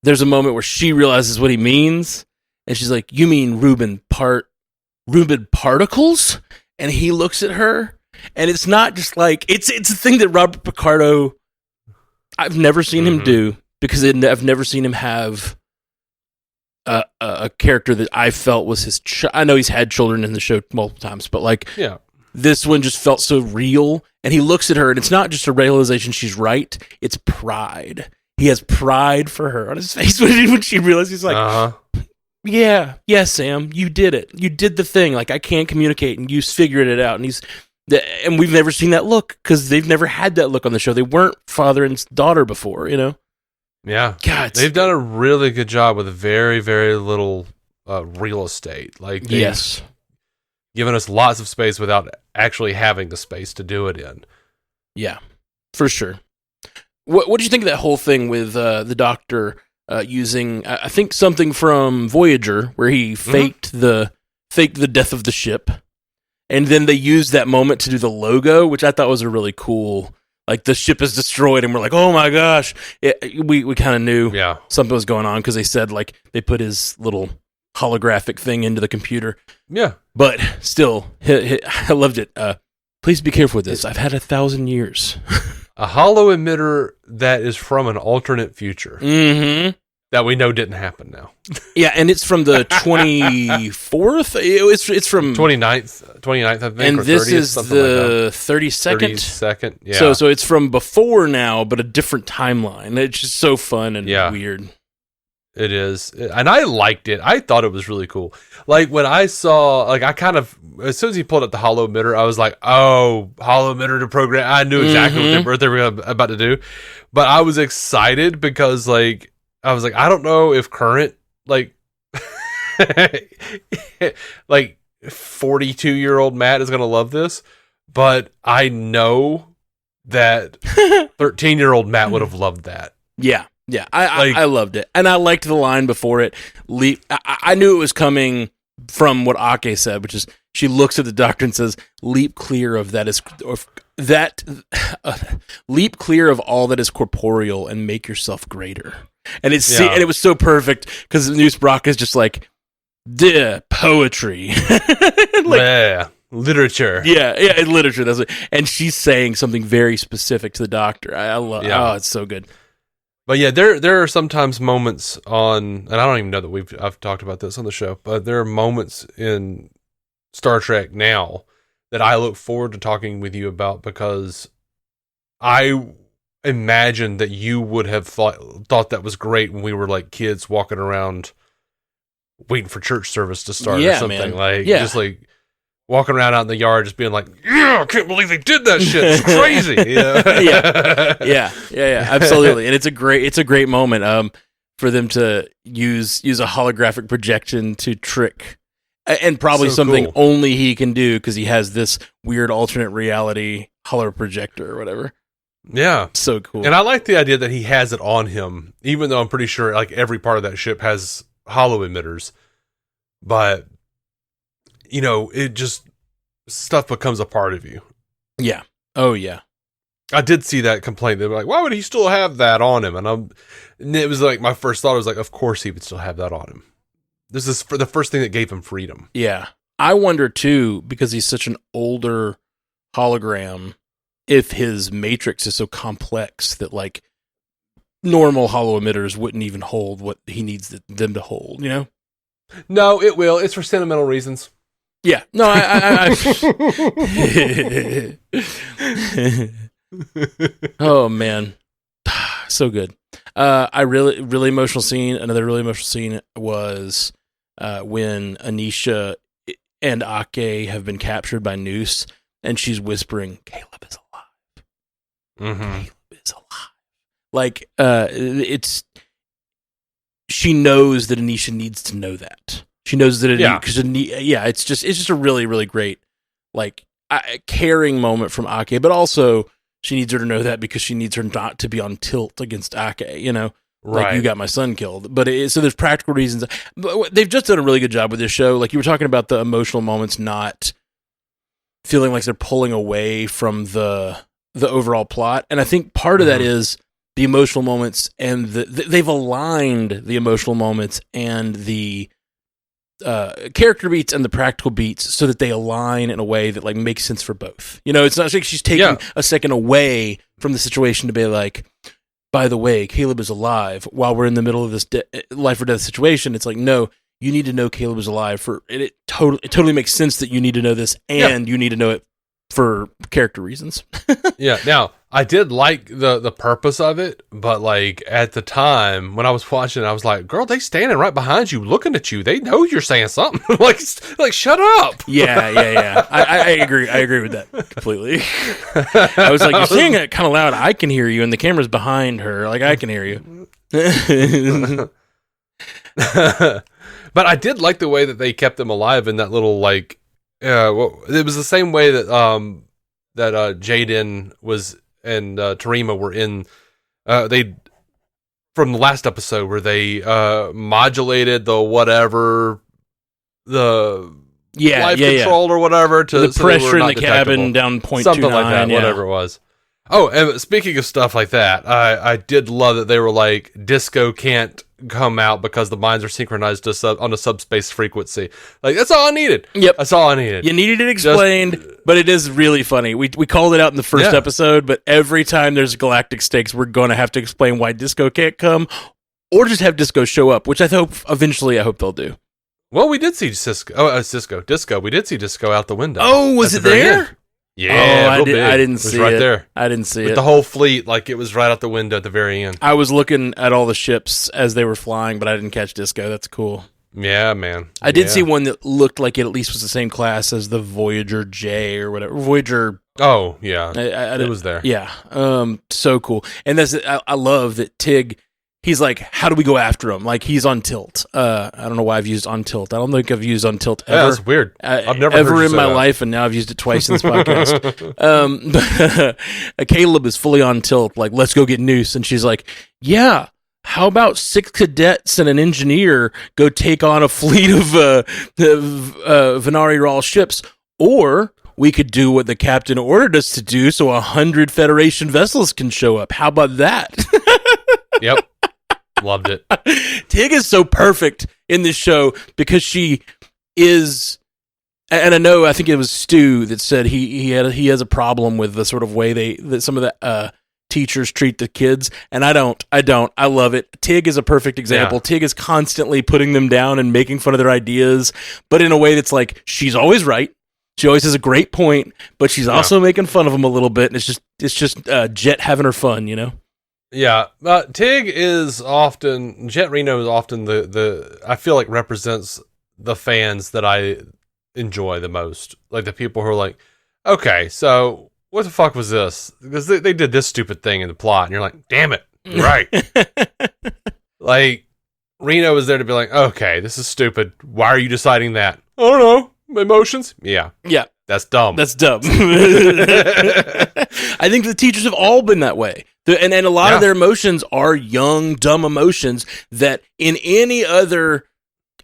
There's a moment where she realizes what he means, and she's like, "You mean Rubin particles?" And he looks at her, and it's not just like it's a thing that Robert Picardo, I've never seen him do, because I've never seen him have a character that I felt was his. I know he's had children in the show multiple times, but, like, this one just felt so real. And he looks at her, and it's not just a realization she's right; it's pride. He has pride for her on his face when she realizes. He's like, yeah, Sam, you did it. You did the thing. Like, I can't communicate, and you figured it out. And we've never seen that look because they've never had that look on the show. They weren't father and daughter before, Yeah. God, they've done a really good job with very, very little real estate. Like, they've given us lots of space without actually having the space to do it in. Yeah, for sure. What do you think of that whole thing with the doctor using, I think, something from Voyager, where he faked the death of the ship, and then they used that moment to do the logo, which I thought was a really cool. Like, the ship is destroyed, and we're like, oh my gosh! We kind of knew something was going on because they said, like, they put his little holographic thing into the computer. Yeah, but still, I loved it. Please be careful with this. I've had 1,000 years. A hollow emitter that is from an alternate future that we know didn't happen now. Yeah, and it's from the 24th. It's from 29th, I think. And or this 30th, is the 32nd. 32nd, yeah. So it's from before now, but a different timeline. It's just so fun and weird. It is. And I liked it. I thought it was really cool. Like, when I saw, like, I kind of, as soon as he pulled up the hollow emitter, I was like, oh, hollow emitter to program. I knew exactly what they were about to do. But I was excited because, like, I was like, I don't know if current, like, like, 42-year-old Matt is going to love this. But I know that 13-year-old Matt would have loved that. Yeah. Yeah, I loved it. And I liked the line before it. I knew it was coming from what Ake said, which is, she looks at the doctor and says, leap clear of leap clear of all that is corporeal and make yourself greater. And and it was so perfect because Noose Brock is just like, poetry. Literature. Yeah, literature. That's it. And she's saying something very specific to the doctor. I love oh, it's so good. But yeah, there are sometimes moments and I don't even know that I've talked about this on the show, but there are moments in Star Trek now that I look forward to talking with you about because I imagine that you would have thought that was great when we were like kids walking around waiting for church service to start Yeah, or something. man. Like, Yeah. just like walking around out in the yard, just being like, yeah, I can't believe they did that shit. It's crazy. Yeah, absolutely. And it's a great moment for them to use a holographic projection to trick, and probably So something cool. only he can do because he has this weird alternate reality holo projector or whatever. Yeah. So cool. And I like the idea that he has it on him, even though I'm pretty sure like every part of that ship has holo emitters. But, you know, it just, stuff becomes a part of you. Yeah. Oh, yeah. I did see that complaint. They were like, why would he still have that on him? And it was like, my first thought was like, of course he would still have that on him. This is for the first thing that gave him freedom. Yeah. I wonder, too, because he's such an older hologram, if his matrix is so complex that, like, normal holo emitters wouldn't even hold what he needs them to hold, you know? No, it will. It's for sentimental reasons. Yeah. No, I Oh, man. So good. Really emotional scene. Another really emotional scene was when Anisha and Ake have been captured by Noose, and she's whispering, Caleb is alive. Mm-hmm. Caleb is alive. Like, she knows that Anisha needs to know that. She knows that it's just a really, really great, like, caring moment from Ake, but also she needs her to know that because she needs her not to be on tilt against Ake, you know? Like, Right. you got my son killed. But so there's practical reasons. But they've just done a really good job with this show. Like, you were talking about the emotional moments not feeling like they're pulling away from the overall plot. And I think part of that is the emotional moments, and they've aligned the emotional moments and the character beats and the practical beats so that they align in a way that, like, makes sense for both. You know, it's not like she's taking a second away from the situation to be like, by the way, Caleb is alive while we're in the middle of this life or death situation. It's like, no, you need to know Caleb is alive it totally makes sense that you need to know this, and you need to know it for character reasons. Yeah. Now, I did like the purpose of it, but like at the time when I was watching it, I was like, girl, they standing right behind you looking at you. They know you're saying something. like shut up. Yeah. I agree. I agree with that completely. I was like, you're saying it kind of loud. I can hear you, and the camera's behind her. Like, I can hear you. But I did like the way that they kept them alive in that little, like, it was the same way that Jaden was and Tarima were in. They from the last episode where they modulated the whatever life control or whatever to the pressure in the cabin down 0.29, something like that, whatever it was. Oh, and speaking of stuff like that, I did love that they were like, disco can't come out because the minds are synchronized on a subspace frequency. Like, that's all I needed. Yep. That's all I needed. You needed it explained, but it is really funny. We called it out in the first episode, but every time there's galactic stakes, we're going to have to explain why disco can't come, or just have disco show up, which I hope they'll do. Well, we did see disco. We did see disco out the window. Oh, was it there? Yeah, I didn't see it. Right there. I didn't see it. The whole fleet, like, it was right out the window at the very end. I was looking at all the ships as they were flying, but I didn't catch disco. That's cool. Yeah, man. I did see one that looked like it at least was the same class as the Voyager J or whatever. Voyager. Oh, yeah. It was there. Yeah. So cool. And I love that Tig, he's like, how do we go after him? Like, he's on tilt. I don't know why I've used on tilt. I don't think I've used on tilt ever. Yeah, that's weird. I've never ever in my life, and now I've used it twice in this podcast. Caleb is fully on tilt. Like, let's go get Noose. And she's like, yeah, how about 6 cadets and an engineer go take on a fleet of Venari Rawl ships? Or we could do what the captain ordered us to do so 100 Federation vessels can show up. How about that? Yep. Loved it. Tig is so perfect in this show because she is, and I think it was Stu that said he has a problem with the sort of way that some of the teachers treat the kids, and I don't. I love it. Tig is a perfect example. Yeah. Tig is constantly putting them down and making fun of their ideas, but in a way that's like, she's always right. She always has a great point, but she's also making fun of them a little bit, and it's just Jet having her fun, you know? Yeah, Tig is often Jet Reno is often the I feel like represents the fans that I enjoy the most, like the people who are like, okay, so what the fuck was this? Because they did this stupid thing in the plot, and you're like, damn it, you're right. Like Reno was there to be like, okay, this is stupid. Why are you deciding that? I don't know, emotions. Yeah, that's dumb. That's dumb. I think the teachers have all been that way. And a lot of their emotions are young, dumb emotions that in any other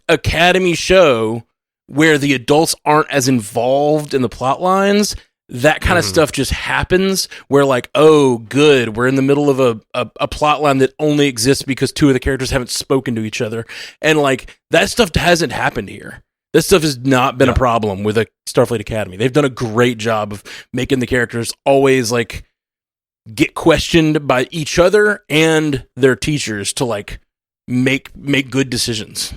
Academy show where the adults aren't as involved in the plot lines, that kind of stuff just happens where like, oh, good, we're in the middle of a plot line that only exists because two of the characters haven't spoken to each other. And like, that stuff hasn't happened here. This stuff has not been a problem with a Starfleet Academy. They've done a great job of making the characters always like get questioned by each other and their teachers to like make good decisions.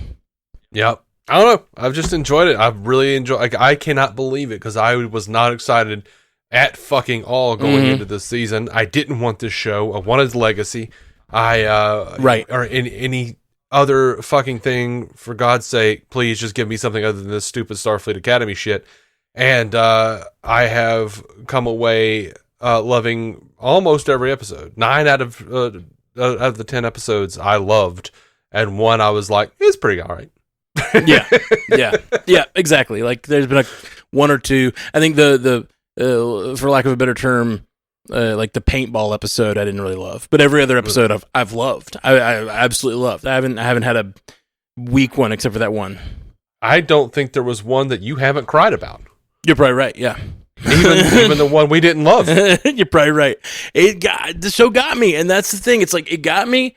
Yep. I don't know. I've just enjoyed it. I've really enjoyed. Like, I cannot believe it because I was not excited at fucking all going into this season. I didn't want this show. I wanted legacy. Or in any other fucking thing. For God's sake, please just give me something other than this stupid Starfleet Academy shit. And I have come away loving almost every episode. 9 out of the 10 episodes I loved, and one I was like, it's pretty all right. yeah, exactly. Like there's been one or two. I think the for lack of a better term, like the paintball episode, I didn't really love, but every other episode I've loved. I absolutely loved. I haven't had a weak one except for that one. I don't think there was one that you haven't cried about. You're probably right. Yeah. Even the one we didn't love. You're probably right. The show got me, and that's the thing. It's like it got me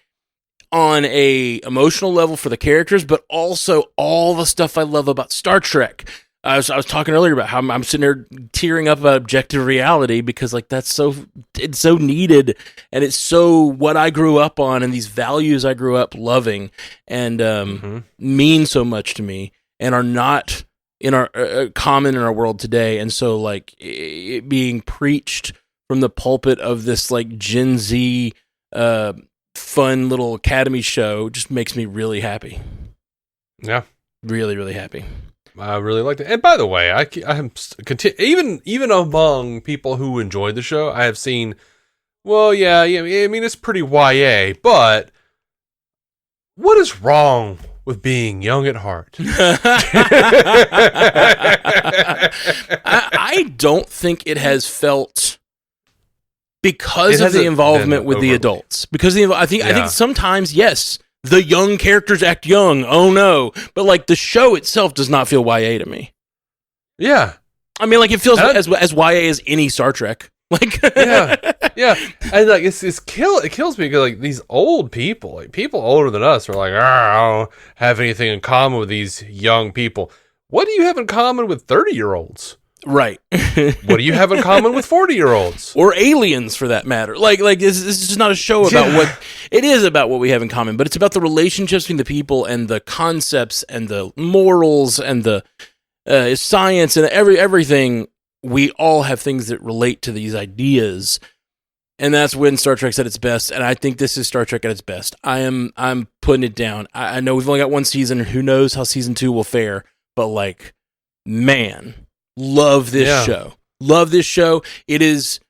on a emotional level for the characters, but also all the stuff I love about Star Trek. I was talking earlier about how I'm sitting there tearing up about objective reality because like it's so needed, and it's so what I grew up on and these values I grew up loving and mean so much to me and are not in our common in our world today. And so like it being preached from the pulpit of this like Gen Z fun little Academy show just makes me really happy. Yeah, really, really happy. I really liked it. And by the way, I'm even among people who enjoyed the show, I have seen. Well, yeah. I mean, it's pretty YA, but what is wrong with being young at heart? I don't think it has felt because of the involvement with the adults. Because I think sometimes, yes, the young characters act young. Oh no. But like the show itself does not feel YA to me. Yeah. I mean, like it feels as YA as any Star Trek. Like yeah. And like it kills me because like these old people, like people older than us are like, I don't have anything in common with these young people. What do you have in common with 30-year-olds? Right. What do you have in common with 40-year-olds? Or aliens, for that matter. Like this is just not a show about what... It is about what we have in common, but it's about the relationships between the people and the concepts and the morals and the science and everything. We all have things that relate to these ideas, and that's when Star Trek's at its best, and I think this is Star Trek at its best. I'm putting it down. I know we've only got one season. Who knows how season 2 will fare, but like, man... Love this show. Love this show. It is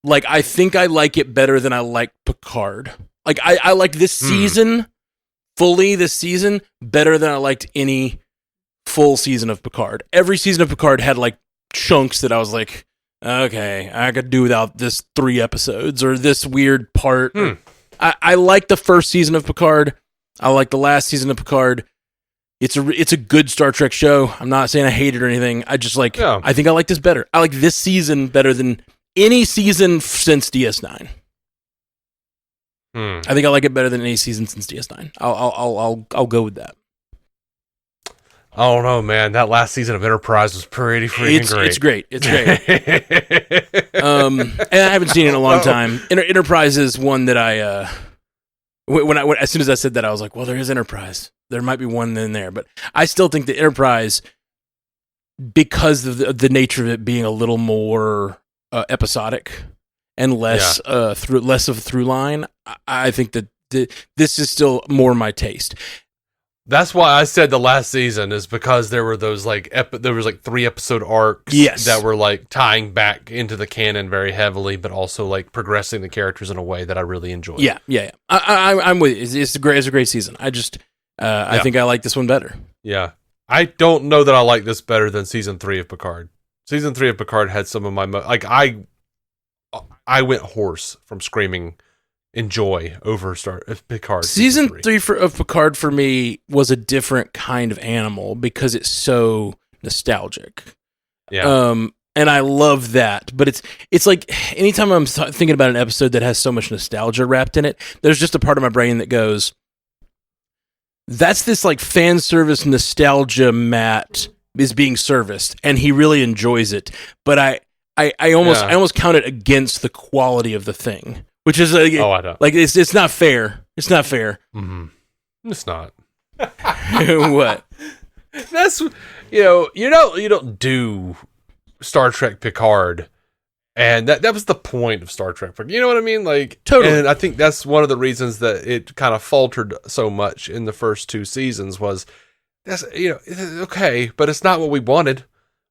like I think I like it better than I like Picard. Like I like this season this season better than I liked any full season of Picard. Every season of Picard had like chunks that I was like, okay, I could do without this 3 episodes or this weird part. I like the first season of Picard. I like the last season of Picard. It's a good Star Trek show. I'm not saying I hate it or anything. I just like, I think I like this better. I like this season better than any season since DS9. I think I like it better than any season since DS9. I'll go with that. I don't know, man. That last season of Enterprise was pretty freaking great. It's great. And I haven't seen it in a long time. Enterprise is one that I when as soon as I said that, I was like, well, there is Enterprise. There might be one in there, but I still think the Enterprise, because of the nature of it being a little more episodic and less less of a through line, I think that this is still more my taste. That's why I said the last season is because there were those there was 3 episode arcs that were like tying back into the canon very heavily, but also like progressing the characters in a way that I really enjoyed. Yeah. I'm with you. It's a great season. I just I think I like this one better. Yeah, I don't know that I like this better than season 3 of Picard. Season 3 of Picard had some of my I went hoarse from screaming in joy over Picard. Season 3 of Picard for me was a different kind of animal because it's so nostalgic. Yeah. And I love that, but it's like anytime I'm thinking about an episode that has so much nostalgia wrapped in it, there's just a part of my brain that goes, that's this like fan service nostalgia Matt is being serviced, and he really enjoys it. But I almost count it against the quality of the thing. Which is I don't. Like it's not fair. It's not fair. Mm-hmm. It's not. What? That's you don't do Star Trek Picard, and that was the point of Star Trek. You know what I mean? Like totally. And I think that's one of the reasons that it kind of faltered so much in the first 2 seasons was that's okay, but it's not what we wanted.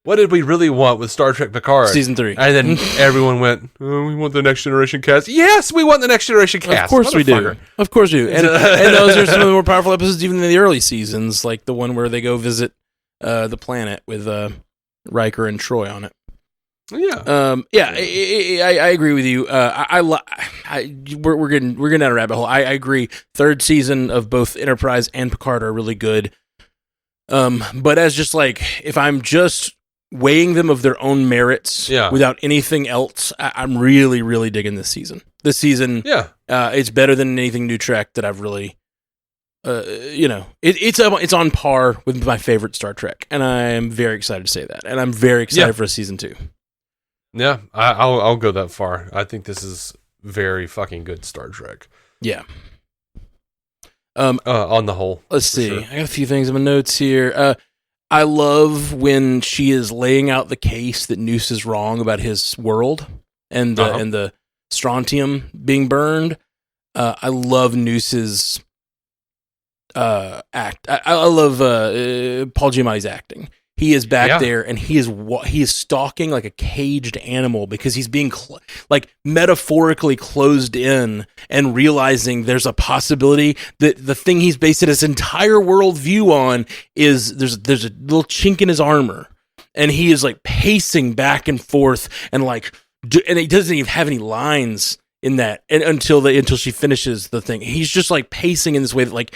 What did we really want with Star Trek Picard? Season 3. And then everyone went, oh, we want the Next Generation cast. Yes, we want the Next Generation cast. Of course we do. Of course we do. And those are some of the more powerful episodes even in the early seasons, like the one where they go visit the planet with Riker and Troy on it. Yeah. I agree with you. We're getting down a rabbit hole. I agree. 3rd season of both Enterprise and Picard are really good. But as just like, if I'm just weighing them of their own merits without anything else, I'm really, really digging this season. This season, it's better than anything New Trek that I've really, it's on par with my favorite Star Trek, and I'm very excited to say that, and I'm very excited for season 2. Yeah, I'll go that far. I think this is very fucking good Star Trek. Yeah. On the whole, let's see. Sure. I got a few things in my notes here. I love when she is laying out the case that Noose is wrong about his world and the strontium being burned. I love Noose's act. I love Paul Giamatti's acting. He is back there, and he is stalking like a caged animal because he's being metaphorically closed in and realizing there's a possibility that the thing he's based his entire worldview on is there's a little chink in his armor, and he is like pacing back and forth and and he doesn't even have any lines in that until she finishes the thing. He's just like pacing in this way that like.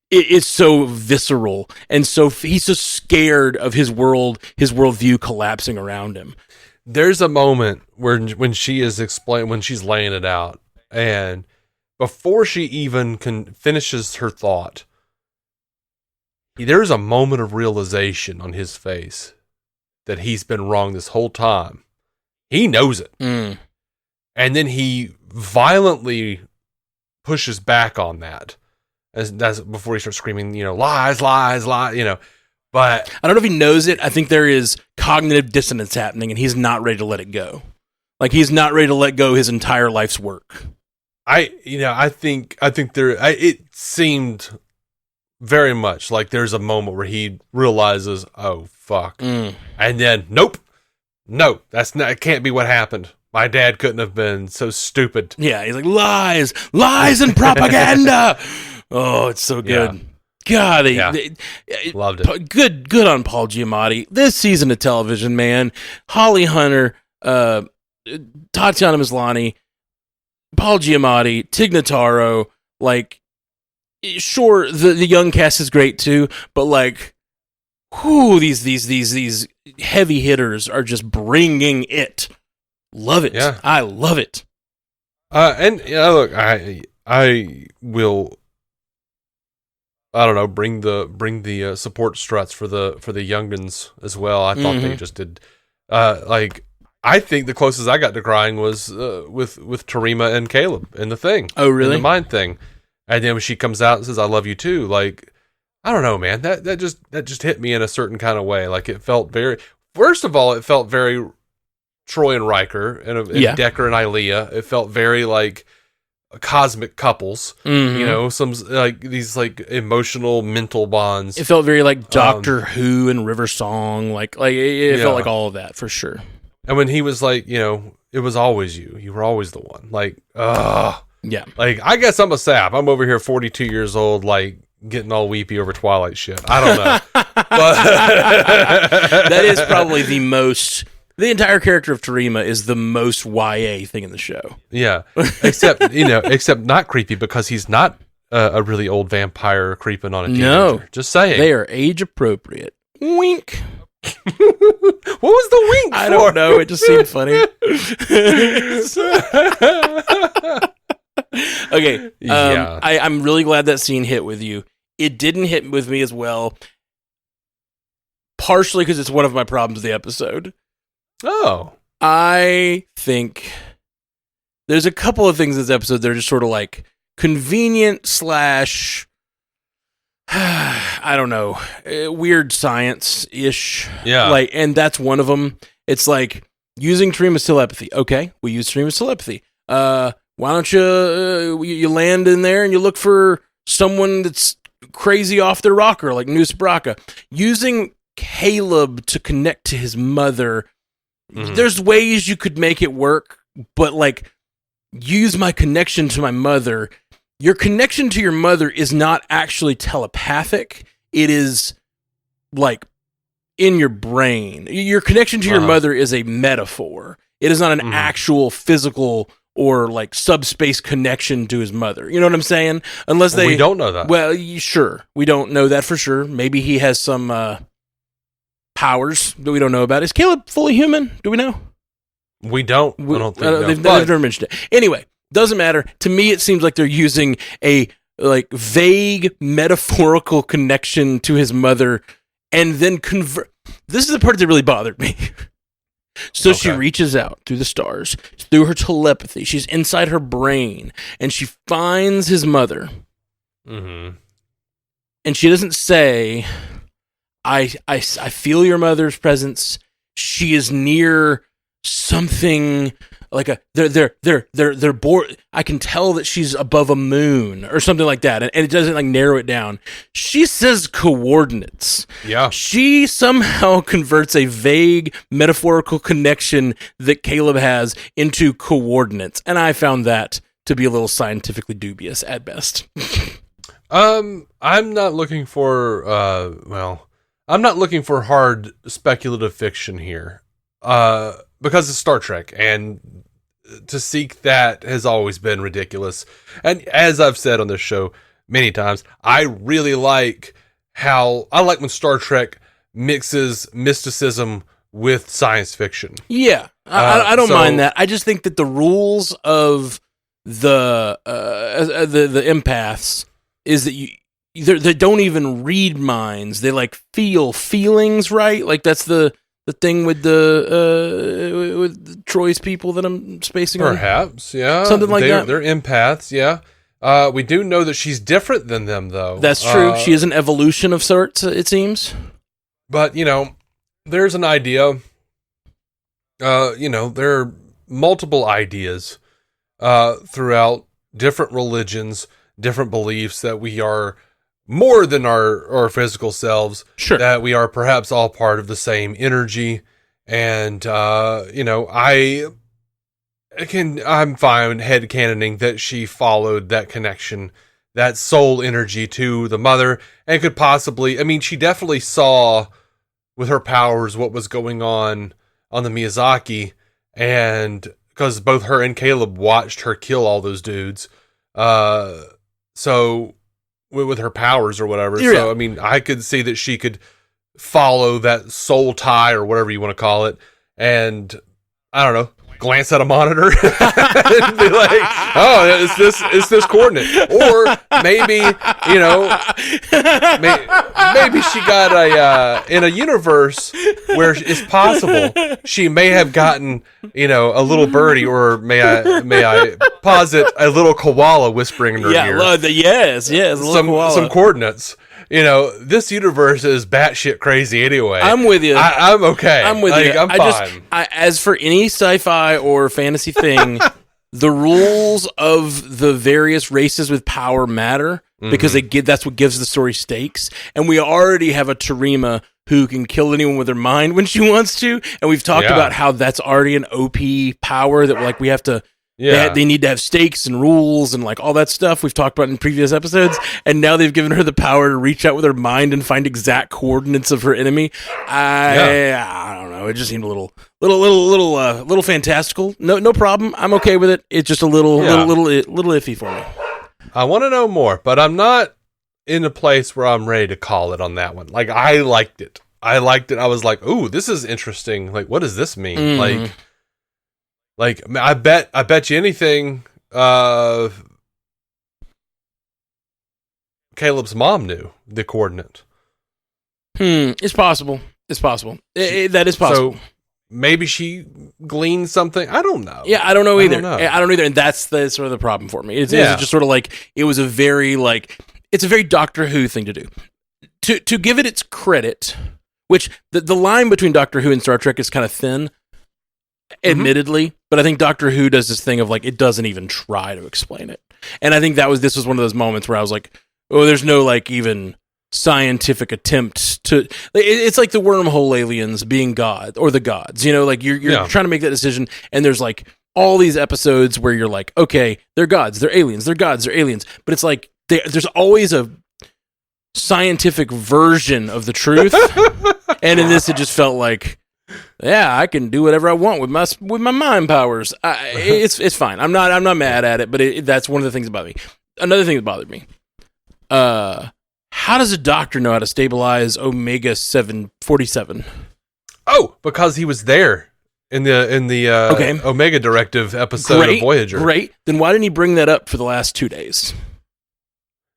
It's so visceral, and so he's so scared of his worldview collapsing around him. There's a moment where when she's laying it out, and before she even finishes her thought, there's a moment of realization on his face that he's been wrong this whole time. He knows it, and then he violently pushes back on that. That's before he starts screaming, lies, lies, lies, But I don't know if he knows it. I think there is cognitive dissonance happening, and he's not ready to let it go. Like he's not ready to let go his entire life's work. I think it seemed very much like there's a moment where he realizes, oh fuck, and then nope, no, it can't be what happened. My dad couldn't have been so stupid. Yeah, he's like lies and propaganda. Oh, it's so good. God, they loved it. Good on Paul Giamatti. This season of television, man. Holly Hunter, Tatiana Maslany, Paul Giamatti, Tig Notaro. Like, sure, the young cast is great too, but like, these heavy hitters are just bringing it. Love it. Yeah. I love it. And look, I will. I don't know. Bring the support struts for the youngins as well. I thought they just did. I think the closest I got to crying was with Tarima and Caleb in the thing. Oh, really? In the mind thing, and then when she comes out and says, "I love you too." Like, I don't know, man. That just hit me in a certain kind of way. Like it felt very. First of all, it felt very Troy and Riker and Decker and Ilea. It felt very like cosmic couples, some like these like emotional mental bonds. It felt very like Doctor Who and River Song, like it felt like all of that for sure. And when he was like, it was always you. You were always the one. Like, yeah. Like, I guess I'm a sap. I'm over here 42 years old, like getting all weepy over Twilight shit. I don't know. But that is probably the entire character of Terima is the most YA thing in the show. Yeah. Except not creepy because he's not a really old vampire creeping on a teenager. No. Just saying. They are age appropriate. Wink. What was the wink for? I don't know. It just seemed funny. Okay. Yeah. I'm really glad that scene hit with you. It didn't hit with me as well. Partially because it's one of my problems with the episode. Oh. I think there's a couple of things in this episode that are just sort of like convenient / I don't know, weird science-ish. Yeah. Like, and that's one of them. It's like using Terima's telepathy. Okay, we use Terima's telepathy. Why don't you land in there and you look for someone that's crazy off their rocker, like Noose Bracca. Using Caleb to connect to his mother. There's ways you could make it work, but like use my connection to my mother. Your connection to your mother is not actually telepathic. It is like in your brain. Your connection to your mother is a metaphor. It is not an actual physical or like subspace connection to his mother. You know what I'm saying? Unless we don't know that. Well, sure. We don't know that for sure. Maybe he has some powers that we don't know about. Is Caleb fully human? Do we know? We don't. I don't think they've never mentioned it. Anyway, doesn't matter. To me, it seems like they're using a like vague metaphorical connection to his mother, and then convert. This is the part that really bothered me. So she reaches out through the stars, through her telepathy. She's inside her brain, and she finds his mother. And she doesn't say, I feel your mother's presence. She is near something like they're bored. I can tell that she's above a moon or something like that, and it doesn't like narrow it down. She says coordinates. Yeah, she somehow converts a vague metaphorical connection that Caleb has into coordinates, and I found that to be a little scientifically dubious at best. I'm not looking for I'm not looking for hard speculative fiction here. Because it's Star Trek, and to seek that has always been ridiculous. And as I've said on this show many times, I really like when Star Trek mixes mysticism with science fiction. Yeah, I don't mind that. I just think that the rules of the empaths is that they don't even read minds. They like feel feelings, right? Like that's the thing with with Troy's people that I'm spacing on? Perhaps, yeah. Something like that. They're empaths, yeah. We do know that she's different than them, though. That's true. She is an evolution of sorts, it seems. But, there's an idea. There are multiple ideas throughout different religions, different beliefs that we are more than our physical selves. Sure. That we are perhaps all part of the same energy. And, I'm fine headcanoning that she followed that connection, that soul energy to the mother, and could possibly, she definitely saw with her powers what was going on the Miyazaki, and because both her and Caleb watched her kill all those dudes. So with her powers or whatever. Yeah. So, I could see that she could follow that soul tie or whatever you want to call it. And I don't know, glance at a monitor and be like, oh, it's this coordinate. Or maybe, maybe she got in a universe where it's possible she may have gotten, a little birdie, or may I posit a little koala whispering in her ear. Yes, Some coordinates. this universe is batshit crazy anyway. I'm with you. I'm okay. I'm with you. I'm fine. As for any sci-fi or fantasy thing, the rules of the various races with power matter because that's what gives the story stakes. And we already have a Terima who can kill anyone with her mind when she wants to. And we've talked about how that's already an OP power that we have to. Yeah. They need to have stakes and rules and all that stuff we've talked about in previous episodes, and now they've given her the power to reach out with her mind and find exact coordinates of her enemy. I don't know. It just seemed a little fantastical. No problem. I'm okay with it. It's just a little iffy for me. I want to know more, but I'm not in a place where I'm ready to call it on that one. I liked it. I was like, ooh, this is interesting. What does this mean? Mm-hmm. I bet you anything, Caleb's mom knew the coordinate. It's possible. That is possible. So maybe she gleaned something. I don't know. Yeah, I don't know either. And that's the sort of the problem for me. It's just sort of it was a very it's a very Doctor Who thing to do. To give it its credit, which the line between Doctor Who and Star Trek is kind of thin. Admittedly, but I think Doctor Who does this thing of it doesn't even try to explain it, and I think this was one of those moments where I was like, oh, there's no even scientific attempt to. It's like the wormhole aliens being God or the gods, you're trying to make that decision, and there's all these episodes where you're like, okay, they're gods, they're aliens, they're gods, they're aliens, but it's there's always a scientific version of the truth, and in this it just felt like. Yeah, I can do whatever I want with my mind powers. It's fine. I'm not mad at it, but that's one of the things that bothered me. Another thing that bothered me. How does a doctor know how to stabilize Omega 747? Oh, because he was there in the Omega Directive episode of Voyager. Great. Then why didn't he bring that up for the last 2 days?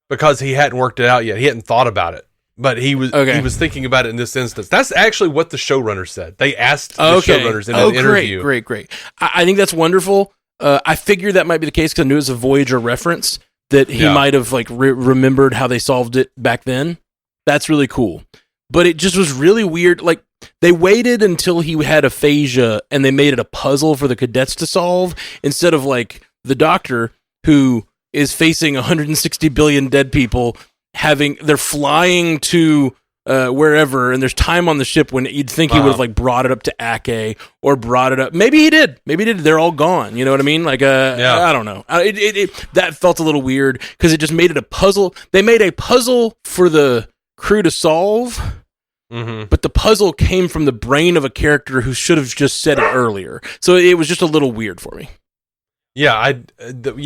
Because he hadn't worked it out yet. He hadn't thought about it. But he was thinking about it in this instance. That's actually what the showrunner said. They asked the showrunners in an interview. Great. I think that's wonderful. I figured that might be the case because I knew it was a Voyager reference that he might have remembered how they solved it back then. That's really cool. But it just was really weird. They waited until he had aphasia and they made it a puzzle for the cadets to solve instead of the Doctor who is facing 160 billion dead people. They're flying to wherever, and there's time on the ship when you'd think he would have brought it up to Ake or brought it up. Maybe he did. They're all gone. You know what I mean? I don't know. That felt a little weird because it just made it a puzzle. They made a puzzle for the crew to solve, but the puzzle came from the brain of a character who should have just said it earlier. So it was just a little weird for me. Yeah,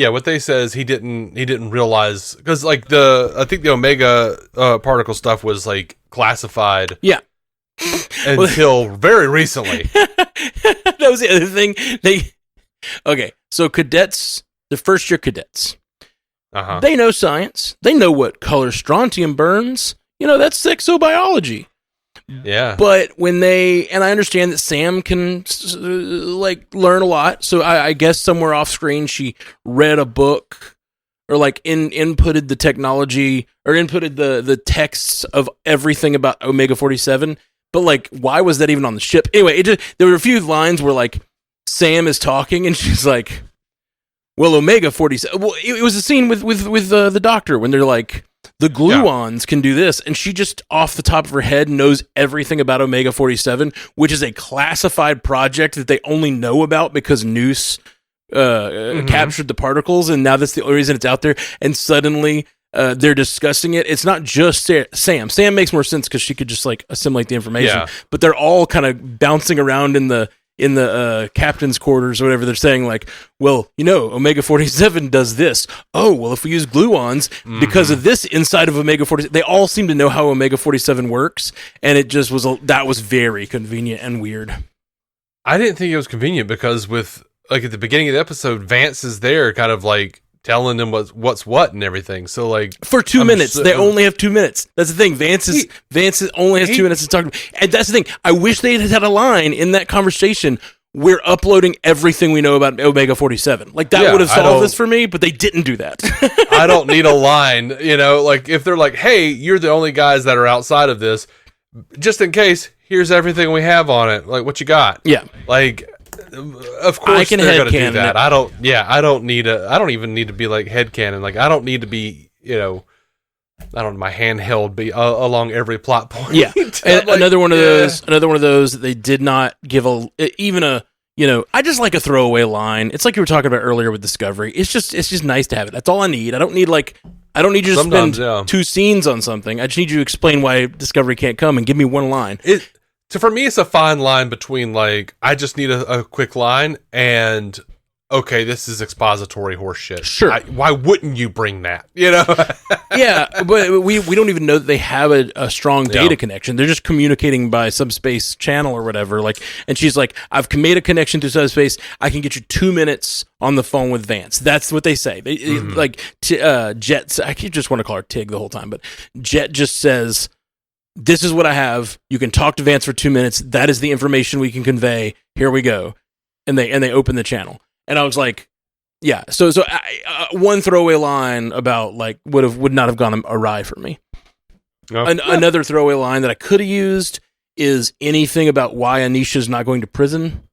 what they said is he didn't realize because I think the Omega particle stuff was classified. Yeah. Until very recently. That was the other thing. So cadets, the first year cadets. They know science. They know what color strontium burns. That's exobiology. Yeah. But when and I understand that Sam can learn a lot. So I guess somewhere off screen she read a book or inputted the technology or inputted the texts of everything about Omega 47. But why was that even on the ship? Anyway, there were a few lines where Sam is talking and she's like, well, Omega 47. Well, it was a scene with the Doctor when they're the gluons can do this, and she just off the top of her head knows everything about Omega 47, which is a classified project that they only know about because Noose captured the particles, and now that's the only reason it's out there. And suddenly they're discussing it. It's not just Sam. Sam makes more sense because she could just assimilate the information, but they're all kind of bouncing around in the captain's quarters or whatever. They're saying well, Omega 47 does this. Oh, well, if we use gluons because of this inside of Omega 47, they all seem to know how Omega 47 works. And it just that was very convenient and weird. I didn't think it was convenient because with at the beginning of the episode, Vance is there kind of telling them what's what and everything. So for 2 minutes, they only have 2 minutes. That's the thing. Vance only has 2 minutes to talk. And that's the thing. I wish they had a line in that conversation we're uploading everything we know about Omega 47. Like, that would have solved this for me, but they didn't do that. I don't need a line, like if they're like, hey, you're the only guys that are outside of this, just in case, here's everything we have on it. Like, what you got? Yeah. Like, of course they're going to do that. I don't even need to be like headcanon. Like, I don't need to be, my handheld be along every plot point. Yeah. And like, another one of those that they did not give even a, I just like a throwaway line. It's like you were talking about earlier with Discovery. It's just nice to have it. That's all I need. I don't need you to spend 2 scenes on something. I just need you to explain why Discovery can't come and give me one line. For me, it's a fine line between, like, I just need a quick line and, okay, this is expository horse shit. Sure. Why wouldn't you bring that? Yeah, but we don't even know that they have a strong data connection. They're just communicating by subspace channel or whatever. Like, and she's like, I've made a connection to subspace. I can get you 2 minutes on the phone with Vance. That's what they say. They Jet. I just want to call her Tig the whole time, but Jet just says, this is what I have. You can talk to Vance for 2 minutes. That is the information we can convey. Here we go. And they open the channel. And I was like, yeah. So one throwaway line about, like, would not have gone awry for me. Oh. Another throwaway line that I could have used is anything about why Anisha's not going to prison.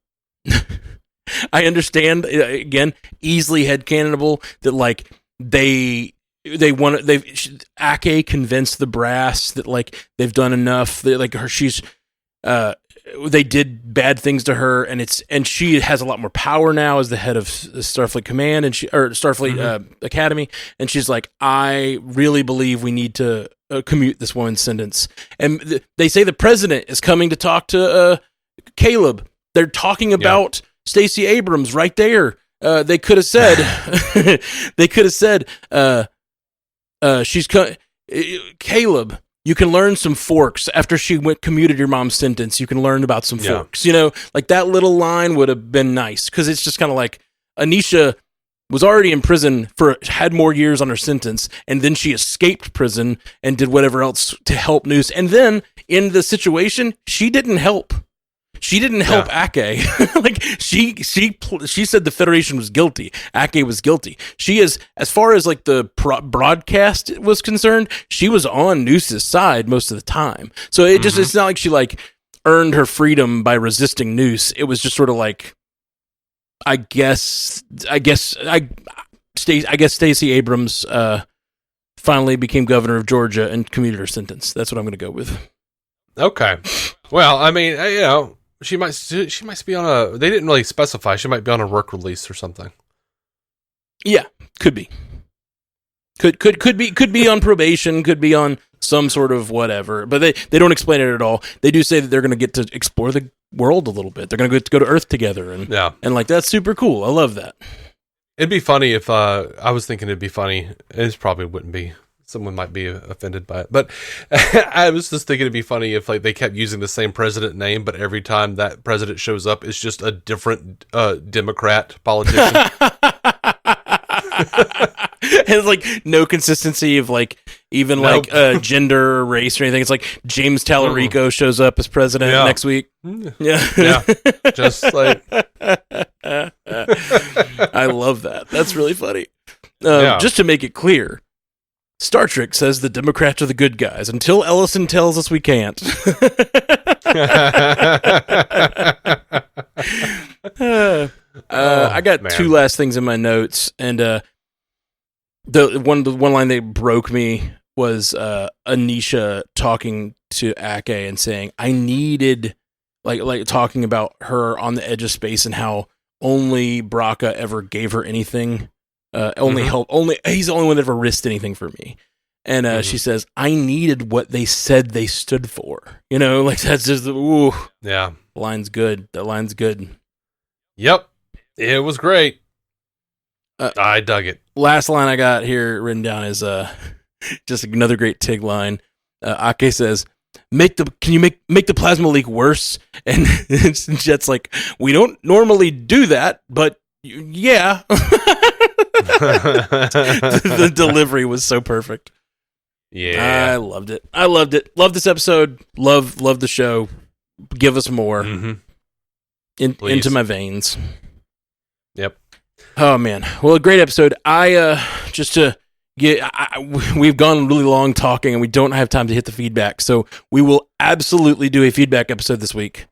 I understand, again, easily headcanonable that, like, Ake convinced the brass that, like, they've done enough. That, like, they did bad things to her, and she has a lot more power now as the head of Starfleet Command or Starfleet Academy. And she's like, I really believe we need to commute this woman's sentence. And they say the president is coming to talk to Caleb. They're talking about Stacey Abrams right there. They could have said, Caleb, you can learn some forks after she commuted your mom's sentence. You can learn about some forks, like that little line would have been nice. Cause it's just kind of like Anisha was already in prison had more years on her sentence. And then she escaped prison and did whatever else to help Noose. And then in the situation, she didn't help. She didn't help Ake. Like, she said the Federation was guilty. Ake was guilty. She is, as far as, like, the broadcast was concerned, she was on Noose's side most of the time. So it just, it's not like she, like, earned her freedom by resisting Noose. It was just sort of like, I guess Stacey Abrams finally became governor of Georgia and commuted her sentence. That's what I'm going to go with. Okay. Well, I mean, she might be on they didn't really specify. She might be on a work release or something. Yeah, could be. Could be on probation, could be on some sort of whatever, but they don't explain it at all. They do say that they're going to get to explore the world a little bit. They're going to go to Earth together, and like, that's super cool. I love that. It'd be funny if I was thinking it'd be funny. It probably wouldn't be. Someone might be offended by it, but I was just thinking it'd be funny if, like, they kept using the same president name, but every time that president shows up, it's just a different Democrat politician. It's like no consistency of, like, even like gender or race or anything. It's like James Tallarico shows up as president next week. Yeah. Just like I love that. That's really funny. Just to make it clear, Star Trek says the Democrats are the good guys until Ellison tells us we can't. I got two last things in my notes, and the one line that broke me was Anisha talking to Ake and saying, "I needed," like talking about her on the edge of space and how only Braca ever gave her anything. He's the only one that ever risked anything for me. And she says, I needed what they said they stood for. Like, that's just, ooh. Yeah. Line's good. That line's good. Yep. It was great. I dug it. Last line I got here written down is just another great Tig line. Ake says, can you make the plasma leak worse? And Jet's like, we don't normally do that, but yeah. The delivery was so perfect. Yeah. I loved it. Love this episode. Love the show. Give us more. Mm-hmm. into my veins. Yep. Oh man. Well, a great episode. We've gone really long talking and we don't have time to hit the feedback. So we will absolutely do a feedback episode this week.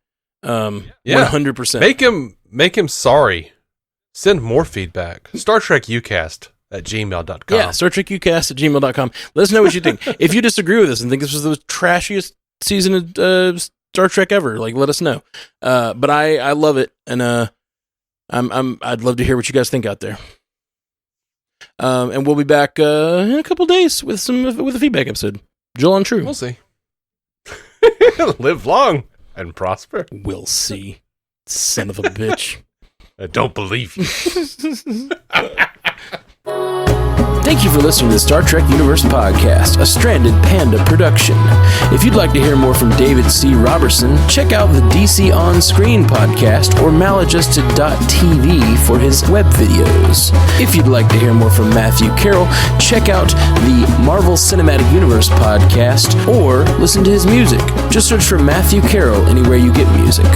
100%. Make him sorry. Send more feedback. Star Trek UCast@gmail.com. Yeah, StarTrekUcast@gmail.com. Let us know what you think. If you disagree with us and think this was the trashiest season of Star Trek ever, like, let us know. But I love it, and I'd love to hear what you guys think out there. And we'll be back in a couple days with a feedback episode. Joel and True. We'll see. Live long and prosper. We'll see. Son of a bitch. I don't believe you. Thank you for listening to the Star Trek Universe Podcast, a Stranded Panda production. If you'd like to hear more from David C. Robertson, check out the DC On Screen podcast or maladjusted.tv for his web videos. If you'd like to hear more from Matthew Carroll, check out the Marvel Cinematic Universe podcast or listen to his music. Just search for Matthew Carroll anywhere you get music.